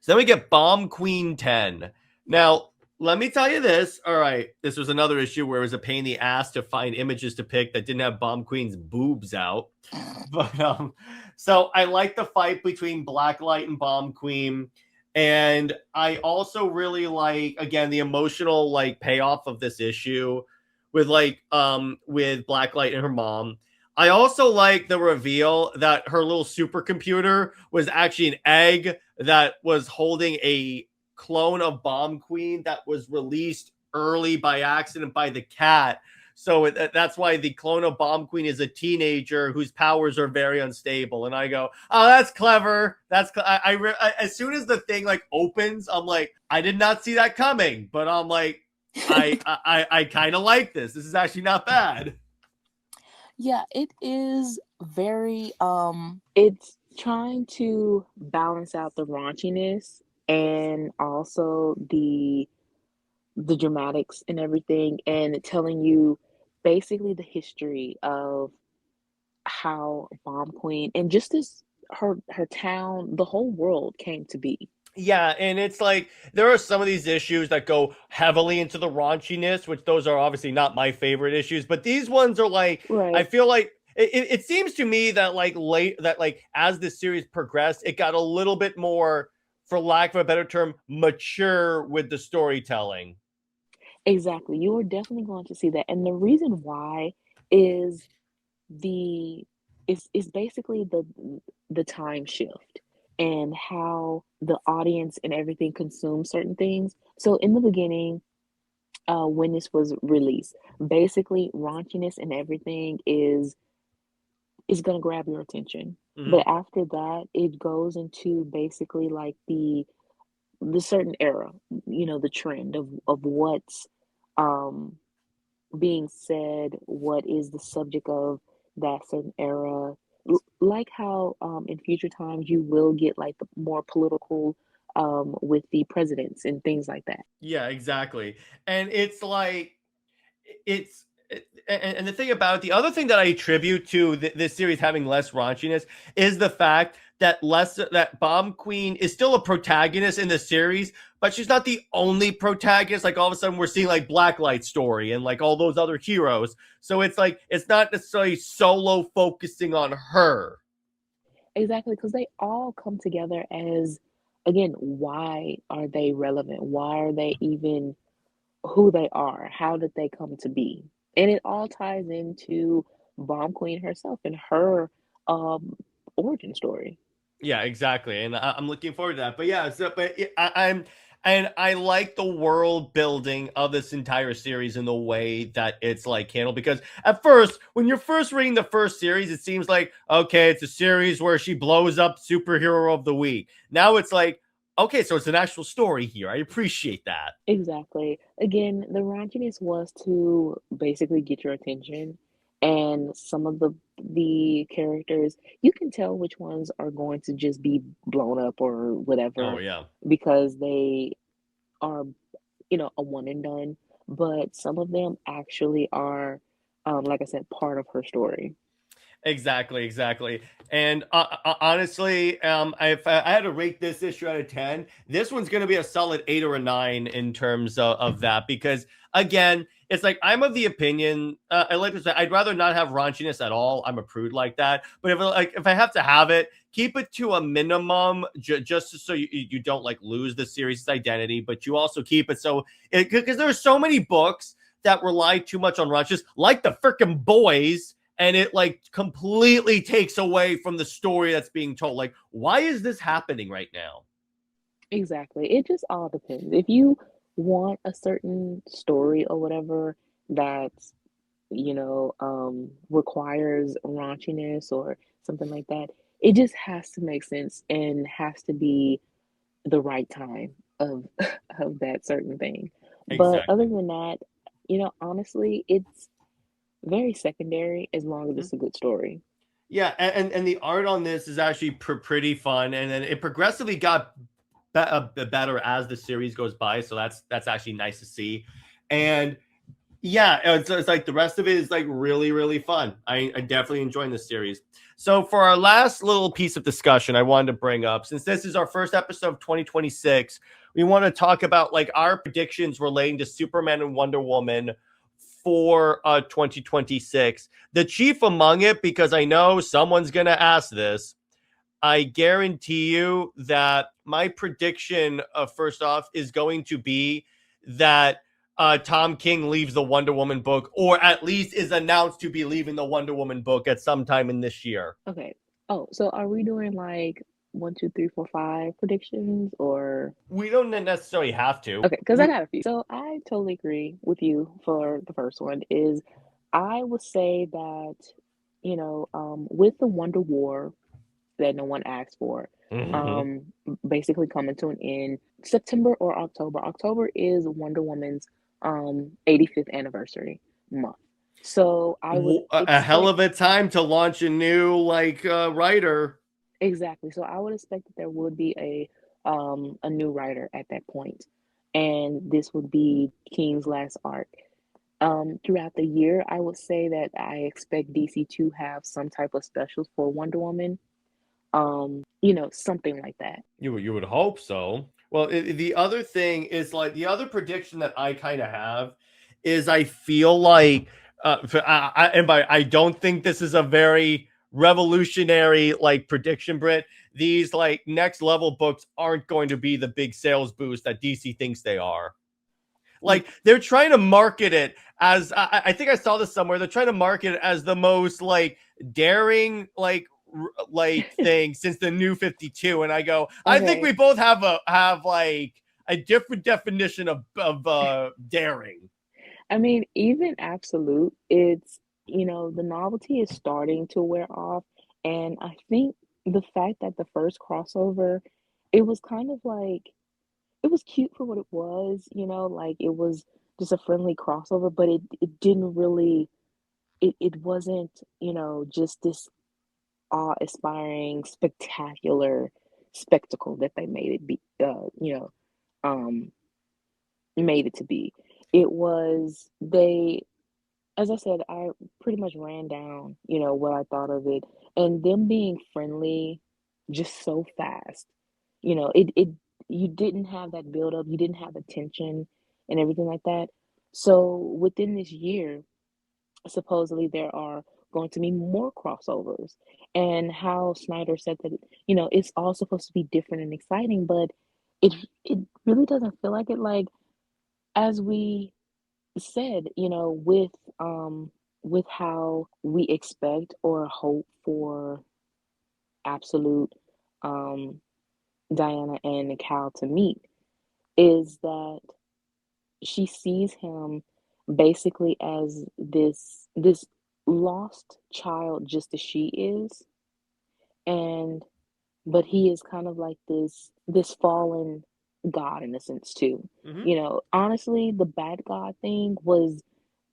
Speaker 5: So then we get Bomb Queen 10. Now, let me tell you this. All right, this was another issue where it was a pain in the ass to find images to pick that didn't have Bomb Queen's boobs out. But so I like the fight between Blacklight and Bomb Queen. And I also really like, again, the emotional like payoff of this issue with with Blacklight and her mom. I also like the reveal that her little supercomputer was actually an egg that was holding a clone of Bomb Queen that was released early by accident by the cat. So that's why the clone of Bomb Queen is a teenager whose powers are very unstable. And I go, oh, that's clever. As soon as the thing like opens, I'm like, I did not see that coming. But I'm like, I kind of like this. This is actually not bad.
Speaker 7: Yeah, it is very
Speaker 6: It's trying to balance out the raunchiness and also the dramatics and everything, and telling you basically the history of how Bomb Queen and just this her town, the whole world came to be.
Speaker 5: Yeah, and it's like there are some of these issues that go heavily into the raunchiness, which those are obviously not my favorite issues, but these ones are like,
Speaker 6: Right.
Speaker 5: I feel like it seems to me that as this series progressed, it got a little bit more, for lack of a better term, mature with the storytelling.
Speaker 6: Exactly. You are definitely going to see that. And the reason why is is basically the time shift and how the audience and everything consumes certain things. So in the beginning, when this was released, basically raunchiness and everything is gonna grab your attention.
Speaker 5: Mhm.
Speaker 6: But after that, it goes into basically like the certain era, the trend of what's um being said, what is the subject of that certain era. Like how in future times you will get like the more political with the presidents and things like that.
Speaker 5: Yeah, exactly. And it's like it's and the thing about it, the other thing that I attribute to this series having less raunchiness is the fact that Bomb Queen is still a protagonist in the series, but she's not the only protagonist. Like all of a sudden we're seeing like Blacklight's story and like all those other heroes. So it's like it's not necessarily solo focusing on her.
Speaker 6: Exactly, because they all come together as, again, why are they relevant? Why are they even who they are? How did they come to be? And it all ties into Bomb Queen herself and her um origin story.
Speaker 5: Yeah, exactly, and I'm looking forward to that. But yeah, I like the world building of this entire series in the way that it's like handled. Because at first, when you're first reading the first series, it seems like okay, it's a series where she blows up superhero of the week. Now it's like okay, so it's an actual story here. I appreciate that.
Speaker 6: Exactly. Again, the raunchiness was to basically get your attention, and some of the characters, you can tell which ones are going to just be blown up or
Speaker 5: Oh
Speaker 6: whatever
Speaker 5: yeah.
Speaker 6: because they are, a one and done, but some of them actually are, like I said, part of her story.
Speaker 5: Exactly. And honestly, if I had to rate this issue out of 10, this one's going to be a solid 8 or a 9 in terms of that. Because again, it's like I'm of the opinion, I like to say, I'd rather not have raunchiness at all. I'm a prude like that. But if I have to have it, keep it to a minimum, just so you don't like lose the series' identity. But you also keep it so because there are so many books that rely too much on raunchiness, like the freaking boys. And it like completely takes away from the story that's being told. Like, why is this happening right now?
Speaker 6: Exactly. It just all depends. If you want a certain story or whatever that's, requires raunchiness or something like that, it just has to make sense and has to be the right time of of that certain thing. But other
Speaker 5: Exactly.
Speaker 6: than that, honestly, it's very secondary as long as
Speaker 5: Mhm.
Speaker 6: it's a good story.
Speaker 5: Yeah, and the art on this is actually pretty fun, and then it progressively got better as the series goes by. So that's actually nice to see, and Yeah, it's like the rest of it is like really, really fun. I definitely enjoying this series. So for our last little piece of discussion, I wanted to bring up, since this is our first episode of 2026, we want to talk about like our predictions relating to Superman and Wonder Woman for 2026. The chief among it, because I know someone's gonna ask this, I guarantee you that my prediction, first off, is going to be that Tom King leaves the Wonder Woman book, or at least is announced to be leaving the Wonder Woman book at some time in this year.
Speaker 6: Okay. Oh, so are we doing like 1, 2, 3, 4, 5 predictions or?
Speaker 5: We don't necessarily have to.
Speaker 6: Okay, because I got a few. So I totally agree with you for the first one. Is I would say that, with the Wonder War that no one asked for,
Speaker 5: Mhm.
Speaker 6: basically coming to an end September or October. October is Wonder Woman's 85th anniversary month. So I would
Speaker 5: A hell
Speaker 6: expect
Speaker 5: of a time to launch a new writer.
Speaker 6: exactly. So I would expect that there would be a new writer at that point, and this would be King's last arc. Throughout the year, I would say that I expect DC to have some type of specials for Wonder Woman. Something like that.
Speaker 5: You would hope so. Well, the other thing is like the other prediction that I kind of have is I feel like I don't think this is a very revolutionary like prediction, Britt. These like next level books aren't going to be the big sales boost that DC thinks they are. Like they're trying to market it as I think I saw this somewhere. They're trying to market it as the most like daring like thing since the New 52, and I go, I think we
Speaker 6: Okay.
Speaker 5: both have like a different definition of daring.
Speaker 6: I mean, even Absolute, the novelty is starting to wear off. And I think the fact that the first crossover, it was kind of like, it was cute for what it was, like it was just a friendly crossover, but it didn't really, it wasn't, just this awe-inspiring, spectacular spectacle that they made it be, um, made it to be. It was they as I said, I pretty much ran down, what I thought of it, and them being friendly just so fast. It you didn't have that build up, you didn't have the tension and everything like that. So within this year, supposedly there are going to be more crossovers. And how Snyder said that, it's all supposed to be different and exciting, but it really doesn't feel like it. Like as we said, with how we expect or hope for Absolute, um, Diana and Cal to meet, is that she sees him basically as this lost child just as she is, and but he is kind of like this fallen god in a sense too.
Speaker 5: Mm-hmm.
Speaker 6: Honestly, the bad god thing was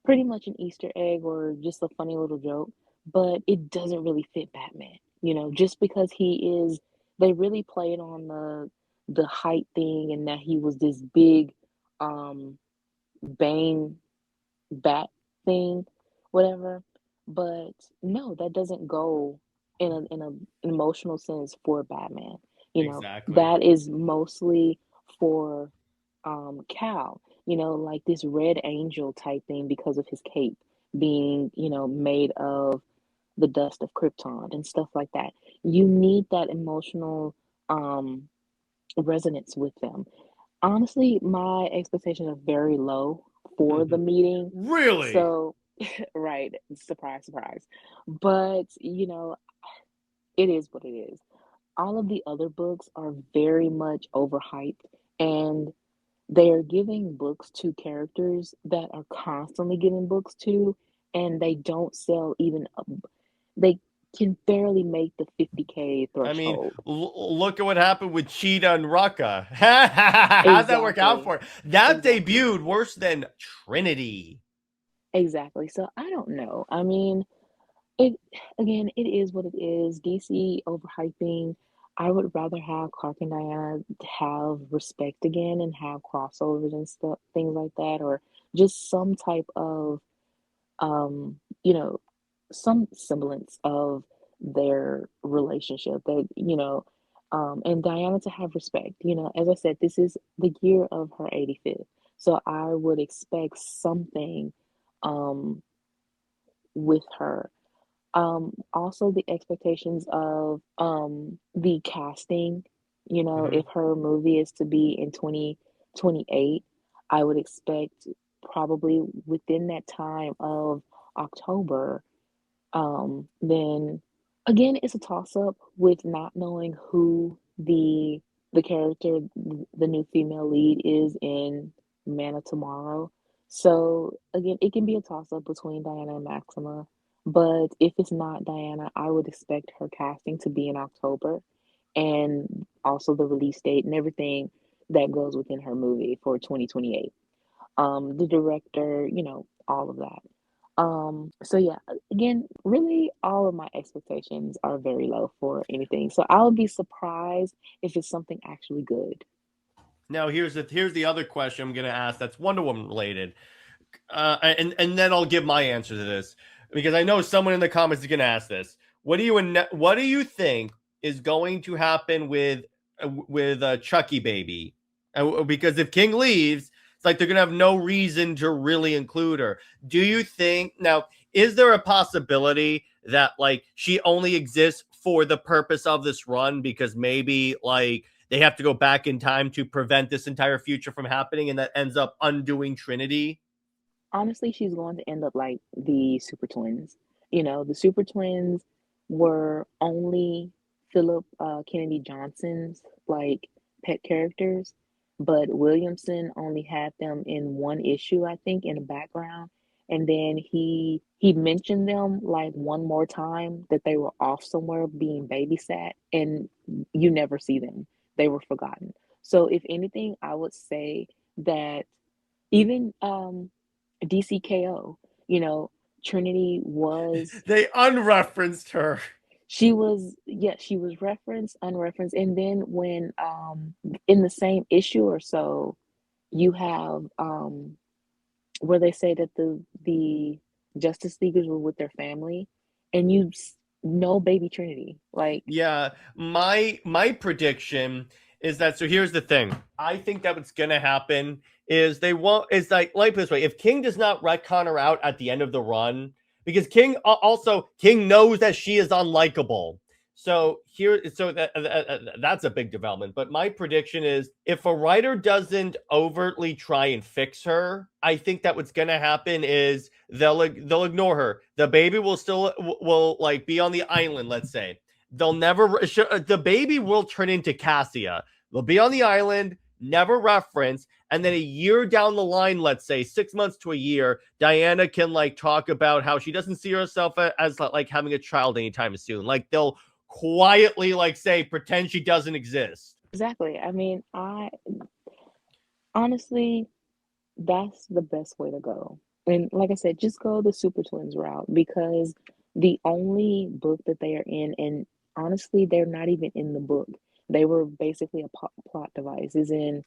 Speaker 6: pretty much an Easter egg or just a funny little joke, but it doesn't really fit Batman. Just because they really played on the height thing and that he was this big um Bane bat thing, whatever. But no, that doesn't go an emotional sense for Batman.
Speaker 5: Exactly.
Speaker 6: That is mostly for Cal, like this red angel type thing because of his cape being, made of the dust of Krypton and stuff like that. You need that emotional um resonance with them. Honestly, my expectations are very low for the meeting.
Speaker 5: Really?
Speaker 6: So, right, surprise, surprise. But, it is what it is. All of the other books are very much overhyped, and they are giving books to characters that are constantly giving books to, and they don't sell even they can barely make the 50K
Speaker 5: I mean,
Speaker 6: threshold.
Speaker 5: look at what happened with Cheetah and Rucka. How'd that work out
Speaker 6: Exactly.
Speaker 5: for it? That
Speaker 6: Exactly.
Speaker 5: debuted worse than Trinity.
Speaker 6: Exactly. So I don't know. I mean, it again, it is what it is. DC overhyping. I would rather have Clark and Diana have respect again and have crossovers and stuff, things like that, or just some type of you know, some semblance of their relationship that, and Diana to have respect. As I said, this is the year of her 85th. So I would expect something um with her. Also the expectations of the casting,
Speaker 5: Mhm.
Speaker 6: if her movie is to be in 2028, I would expect probably within that time of October. Then again, it's a toss up with not knowing who the character, the new female lead is in Man of Tomorrow. So again, it can be a toss up between Diana and Maxima. But if it's not Diana, I would expect her casting to be in October, and also the release date and everything that goes within her movie for 2028. The director, all of that. So yeah, again, really all of my expectations are very low for anything. So I'll be surprised if it's something actually good.
Speaker 5: Now here's the other question I'm gonna ask that's Wonder Woman related, and then I'll give my answer to this because I know someone in the comments is gonna ask this. What do you think is going to happen with Chucky baby? Because if King leaves, it's like they're gonna have no reason to really include her. Do you think now? Is there a possibility that like she only exists for the purpose of this run because maybe like they have to go back in time to prevent this entire future from happening, and that ends up undoing Trinity?
Speaker 6: Honestly, she's going to end up like the Super Twins. The Super Twins were only Philip Kennedy Johnson's like pet characters, but Williamson only had them in one issue, I think, in the background. And then he mentioned them like one more time that they were off somewhere being babysat, and you never see them. They were forgotten. So if anything, I would say that even DCKO, you know, Trinity was
Speaker 5: They unreferenced her.
Speaker 6: she was yeah, she was referenced, unreferenced, and then when in the same issue or so, you have where they say that the Justice Leaguers were with their family, and know baby Trinity. Like,
Speaker 5: Yeah, my prediction is that so here's the thing. I think that what's gonna happen is they won't is like this way. If King does not retcon her out at the end of the run, because King knows that she is unlikable. That's a big development. But my prediction is if a writer doesn't overtly try and fix her, I think that what's gonna happen is they'll ignore her. The baby will like be on the island, let's say. They'll never the baby will turn into Cassia. They'll be on the island, never reference, and then a year down the line, let's say 6 months to a year, Diana can like talk about how she doesn't see herself as like having a child anytime soon. Like they'll quietly like say pretend she doesn't exist.
Speaker 6: exactly. I mean, I honestly, that's the best way to go. And like I said, just go the Super Twins route, because the only book that they are in, and honestly, they're not even in the book. They were basically a plot device. Is in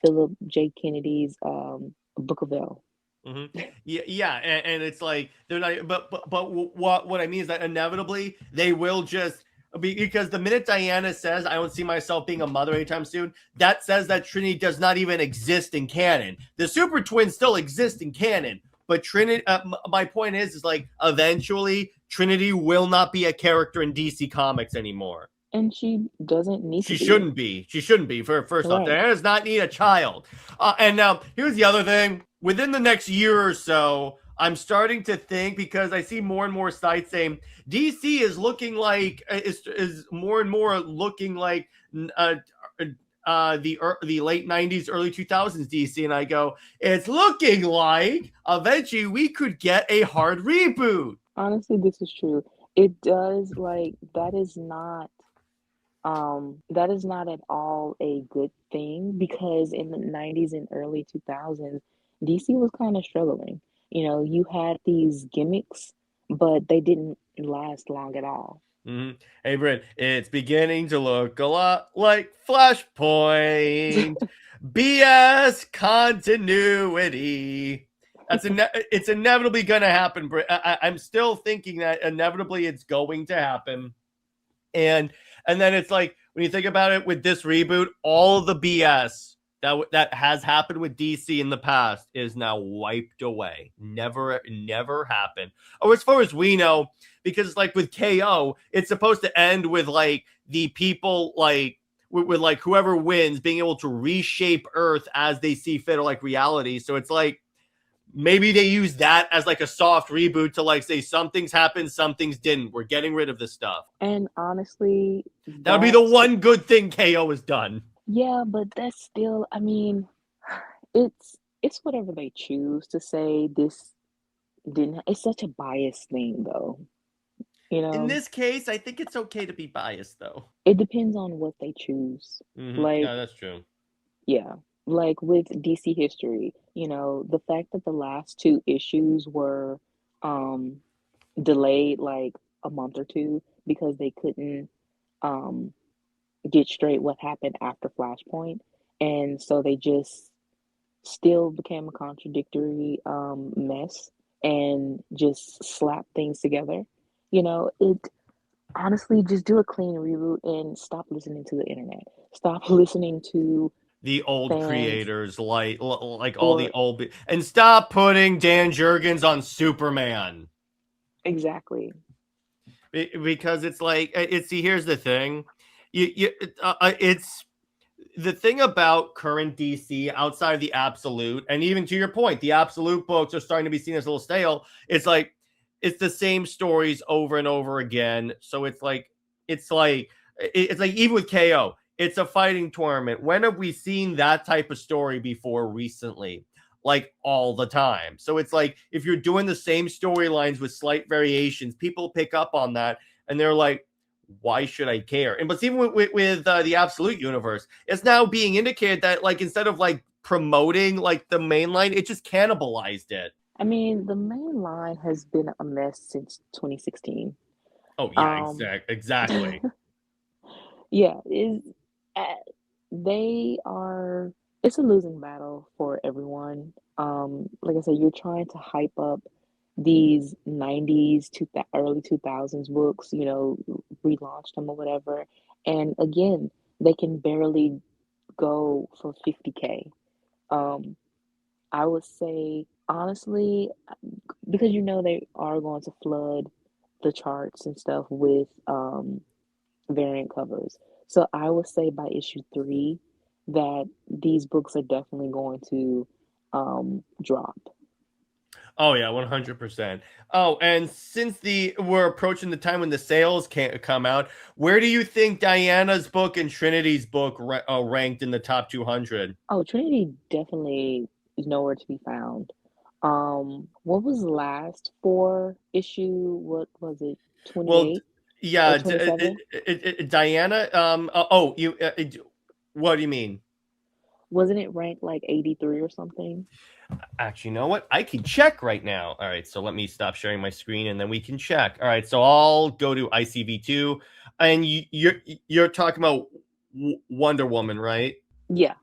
Speaker 6: Philip J. Kennedy's Book of L.
Speaker 5: Mm-hmm. Yeah, and it's like they're not. But what I mean is that inevitably they will just because the minute Diana says, "I don't see myself being a mother anytime soon," that says that Trinity does not even exist in canon. The Super Twins still exist in canon, but Trinity. My point is like eventually Trinity will not be a character in DC Comics anymore.
Speaker 6: And she doesn't need
Speaker 5: She
Speaker 6: to be.
Speaker 5: shouldn't be. She shouldn't be. First off,
Speaker 6: Right.
Speaker 5: Diana does not need a child. And now here's the other thing. Within the next year or so, I'm starting to think because I see more and more sites saying DC is looking like is more and more looking like the late 90s, early 2000s DC, and I go, it's looking like eventually we could get a hard reboot.
Speaker 6: Honestly, this is true. It does, like, that is not at all a good thing, because in the 90s and early 2000s, DC was kind of struggling. You had these gimmicks, but they didn't last long at all.
Speaker 5: Mm-hmm. Hey, Britt, it's beginning to look a lot like Flashpoint. BS continuity. It's inevitably going to happen. I'm still thinking that inevitably it's going to happen. And then it's like, when you think about it with this reboot, all the BS that has happened with DC in the past is now wiped away. Never happened. Or as far as we know, because like with KO, it's supposed to end with like the people like with like whoever wins being able to reshape Earth as they see fit, or like reality. So it's like, maybe they use that as like a soft reboot to like say some things happened, some things didn't. We're getting rid of this stuff.
Speaker 6: And honestly,
Speaker 5: That would be the one good thing KO has done.
Speaker 6: Yeah, but that's still, I mean, it's whatever they choose to say. This didn't. It's such a biased thing, though. You know,
Speaker 5: In this case, I think it's okay to be biased, though.
Speaker 6: it depends on what they choose. Like,
Speaker 5: Yeah, that's true.
Speaker 6: yeah, like with DC history, you know, the fact that the last two issues were delayed like a month or two because they couldn't um get straight what happened after Flashpoint, and so they just still became a contradictory mess and just slap things together. You know, it honestly, just do a clean reboot and stop listening to the internet. Stop listening to
Speaker 5: The old
Speaker 6: fans
Speaker 5: creators, like all
Speaker 6: or
Speaker 5: the old, and stop putting Dan Jurgens on Superman.
Speaker 6: exactly.
Speaker 5: Because it's like, see, here's the thing, it's the thing about current DC outside of the Absolute, and even to your point, the Absolute books are starting to be seen as a little stale. It's like, it's the same stories over and over again. So it's like even with KO, it's a fighting tournament. When have we seen that type of story before recently? Like all the time. So it's like, if you're doing the same storylines with slight variations, people pick up on that and they're like, why should I care? And but even with the Absolute universe, it's now being indicated that like, instead of like promoting like the main line, it just cannibalized it.
Speaker 6: I mean, the main line has been a mess since 2016.
Speaker 5: Oh yeah,
Speaker 6: Um,
Speaker 5: exactly.
Speaker 6: yeah, they are. It's a losing battle for everyone. Like I said, you're trying to hype up these 90s to the early 2000s books, you know, relaunch them or whatever. And again, they can barely go for 50K. Um, I would say, honestly, because you know they are going to flood the charts and stuff with variant covers. So I would say by issue 3 that these books are definitely going to drop.
Speaker 5: Oh yeah, 100%. Oh, and since we're approaching the time when the sales can't come out, where do you think Diana's book and Trinity's book ranked in the top 200?
Speaker 6: Oh, Trinity definitely is nowhere to be found. What was the last 4 issue? What was it?
Speaker 5: Well,
Speaker 6: 28 or
Speaker 5: yeah,
Speaker 6: 27?
Speaker 5: Diana. What do you mean?
Speaker 6: Wasn't it ranked like 83 or something?
Speaker 5: Actually, you know what? I can check right now. All right, so let me stop sharing my screen and then we can check. All right, so I'll go to ICV2, and you're talking about Wonder Woman, right?
Speaker 6: Yeah.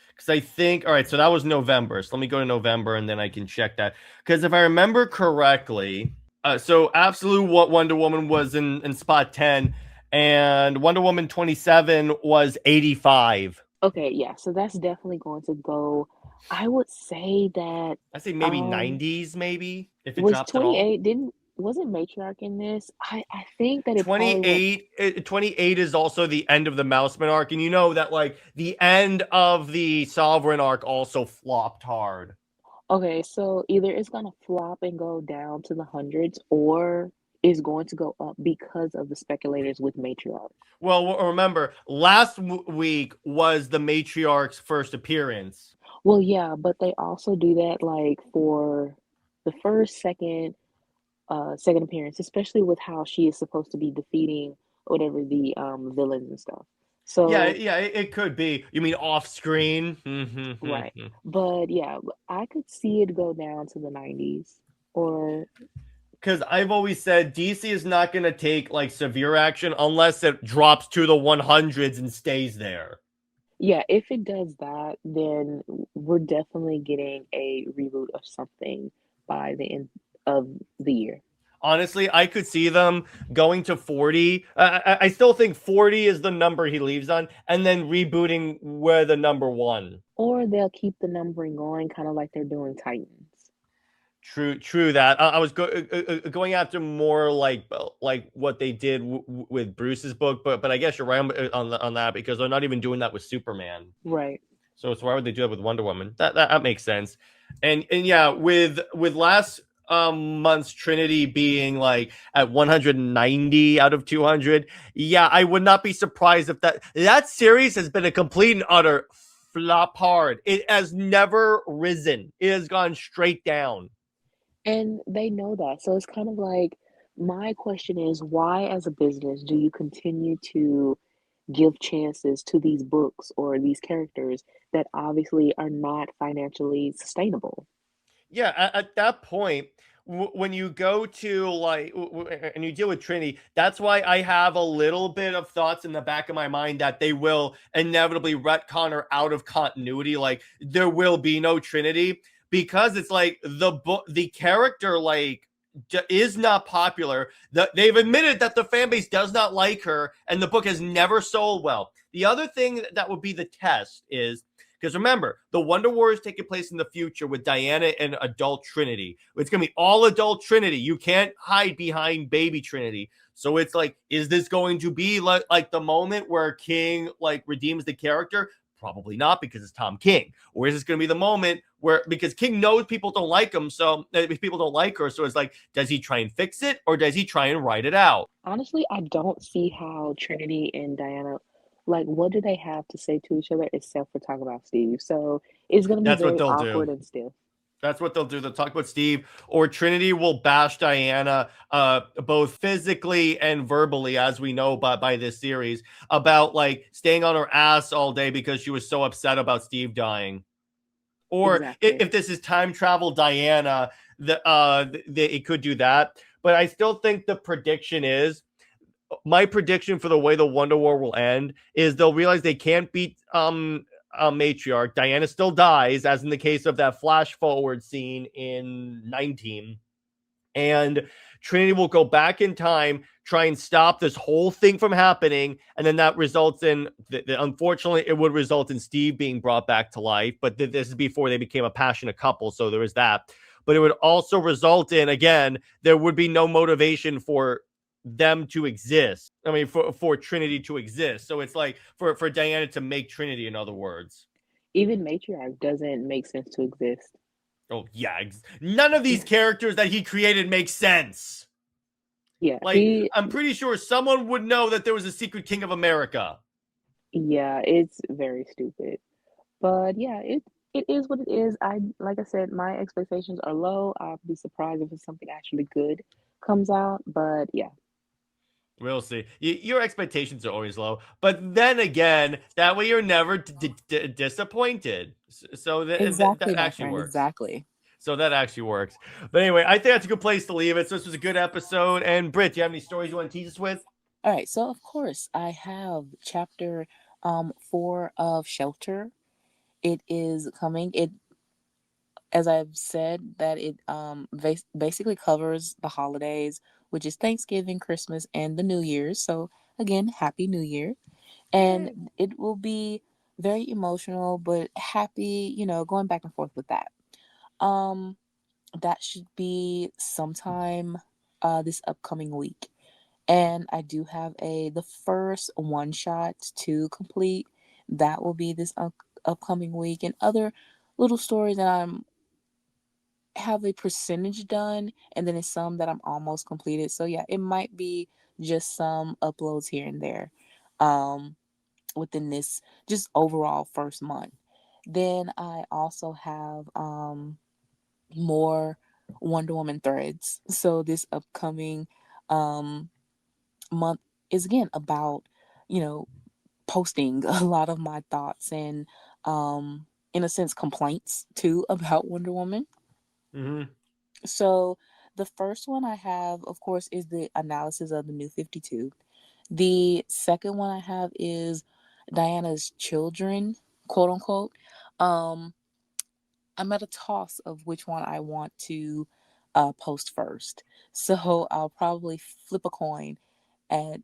Speaker 5: Because I think, all right, so that was November. So let me go to November and then I can check that. Because if I remember correctly, so Absolute Wonder Woman was in spot 10, and Wonder Woman 27 was 85.
Speaker 6: Okay, yeah. So that's definitely going to go. I would say that
Speaker 5: I say maybe 90s, maybe if it
Speaker 6: was
Speaker 5: drops at all.
Speaker 6: 28 wasn't Matriarch in this? I think that it probably
Speaker 5: 28 is also the end of the Mouseman arc, and you know that like the end of the Sovereign arc also flopped hard.
Speaker 6: Okay, so either it's gonna flop and go down to the hundreds, or is going to go up because of the speculators with Matriarch.
Speaker 5: Well, remember, last week was the Matriarch's first appearance.
Speaker 6: Well, yeah, but they also do that like for the second appearance, especially with how she is supposed to be defeating whatever the villains and stuff. So
Speaker 5: yeah, it could be. You mean off screen?
Speaker 6: right, but yeah, I could see it go down to the 90s, or
Speaker 5: because I've always said DC is not going to take like severe action unless it drops to the 100s and stays there.
Speaker 6: Yeah, if it does that, then we're definitely getting a reboot of something by the end of the year.
Speaker 5: Honestly, I could see them going to 40. I still think 40 is the number he leaves on, and then rebooting where the number one.
Speaker 6: Or they'll keep the numbering going, kind of like they're doing Titans.
Speaker 5: True that. I was going after more like what they did with Bruce's book, but I guess you're right on that because they're not even doing that with Superman.
Speaker 6: Right.
Speaker 5: So why would they do that with Wonder Woman? That makes sense. And yeah, with last month's Trinity being like at 190 out of 200, yeah, I would not be surprised if that series has been a complete and utter flop hard. It has never risen. It has gone straight down.
Speaker 6: And they know that. So it's kind of like my question is why, as a business, do you continue to give chances to these books or these characters that obviously are not financially sustainable?
Speaker 5: Yeah, at that point, when you go to and you deal with Trinity, that's why I have a little bit of thoughts in the back of my mind that they will inevitably retcon her out of continuity. Like there will be no Trinity because it's like the character is not popular. They've admitted that the fan base does not like her, and the book has never sold well. The other thing that would be the test is because remember, the Wonder War is taking place in the future with Diana and adult Trinity. It's going to be all adult Trinity. You can't hide behind baby Trinity. So it's like, is this going to be like the moment where King redeems the character? Probably not because it's Tom King. Or is this going to be the moment where, because King knows people don't like him, so people don't like her. So it's like, does he try and fix it or does he try and write it out?
Speaker 6: Honestly, I don't see how Trinity and Diana, what do they have to say to each other except for talk about Steve? So it's going to be
Speaker 5: That's what
Speaker 6: very
Speaker 5: they'll
Speaker 6: awkward
Speaker 5: do.
Speaker 6: and stiff.
Speaker 5: That's what they'll do. They'll talk about Steve, or Trinity will bash Diana, both physically and verbally, as we know by this series, about staying on her ass all day because she was so upset about Steve dying. Or
Speaker 6: Exactly.
Speaker 5: if this is time travel Diana, it could do that. But I still think the prediction is, my prediction for the way the Wonder War will end is they'll realize they can't beat matriarch. Diana still dies, as in the case of that flash forward scene in 19. And Trinity will go back in time, try and stop this whole thing from happening. And then that results in, unfortunately, it would result in Steve being brought back to life. But this is before they became a passionate couple. So there is that. But it would also result in, again, there would be no motivation for them to exist. I mean, for Trinity to exist. So it's like for Diana to make Trinity, in other words.
Speaker 6: Even Matriarch doesn't make sense to exist.
Speaker 5: Oh, yeah. None of these characters that he created make sense.
Speaker 6: Yeah.
Speaker 5: I'm pretty sure someone would know that there was a secret king of America.
Speaker 6: Yeah, it's very stupid. But yeah, it is what it is. Like I said, my expectations are low. I'll be surprised if it's something actually good comes out. But yeah.
Speaker 5: We'll see. Your expectations are always low, but then again, that way you're never disappointed. So
Speaker 7: Exactly,
Speaker 5: that
Speaker 7: my
Speaker 5: actually
Speaker 7: friend,
Speaker 5: works.
Speaker 7: exactly.
Speaker 5: So that actually works. But anyway, I think that's a good place to leave it. So this was a good episode. And Britt, do you have any stories you want to tease us with?
Speaker 7: All right, so of course I have chapter 4 of Shelter. It is coming. It, as I've said, that it basically covers the holidays, which is Thanksgiving, Christmas, and the New Year's. So again, Happy New Year. And it will be very emotional, but happy, going back and forth with that. Um, that should be sometime this upcoming week. And I do have the first one shot to complete. That will be this upcoming week, and other little stories that I'm have a percentage done, and then it's some that I'm almost completed. So yeah, it might be just some uploads here and there within this just overall first month. Then I also have more Wonder Woman threads. So this upcoming month is again about, posting a lot of my thoughts and in a sense complaints too about Wonder Woman.
Speaker 5: Mm-hmm.
Speaker 7: So the first one I have, of course, is the analysis of the New 52. The second one I have is Diana's children, quote unquote, um, I'm at a toss of which one I want to post first. So I'll probably flip a coin at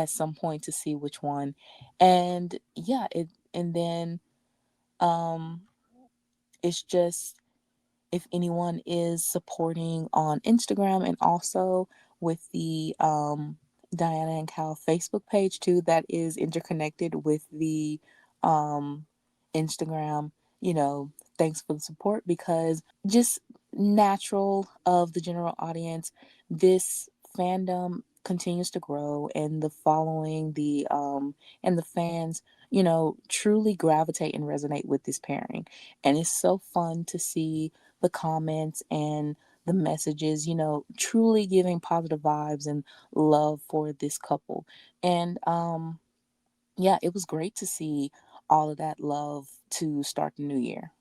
Speaker 7: some point to see which one. And yeah, and then um it's just, if anyone is supporting on Instagram, and also with the Diana and Cal Facebook page too, that is interconnected with the Instagram, thanks for the support, because just natural of the general audience, this fandom continues to grow, and the following, and the fans, truly gravitate and resonate with this pairing. And it's so fun to see the comments and the messages, truly giving positive vibes and love for this couple. And yeah, it was great to see all of that love to start the new year.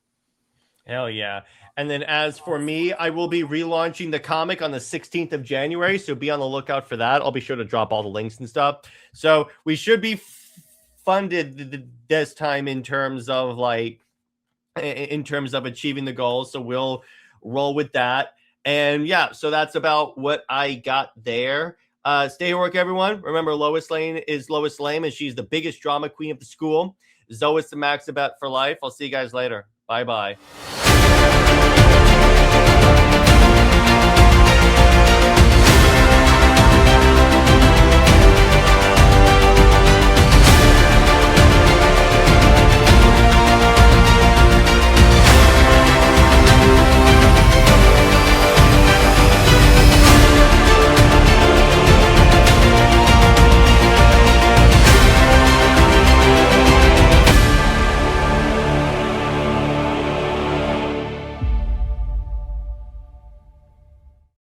Speaker 5: Hell yeah. And then as for me, I will be relaunching the comic on the 16th of January. So be on the lookout for that. I'll be sure to drop all the links and stuff. So we should be funded this time in terms of achieving the goals. So we'll roll with that. And yeah, so that's about what I got there. Stay at work, everyone. Remember, Lois Lane is Lois Lane, and she's the biggest drama queen of the school. Zoe's the Maxabet for life. I'll see you guys later. Bye-bye.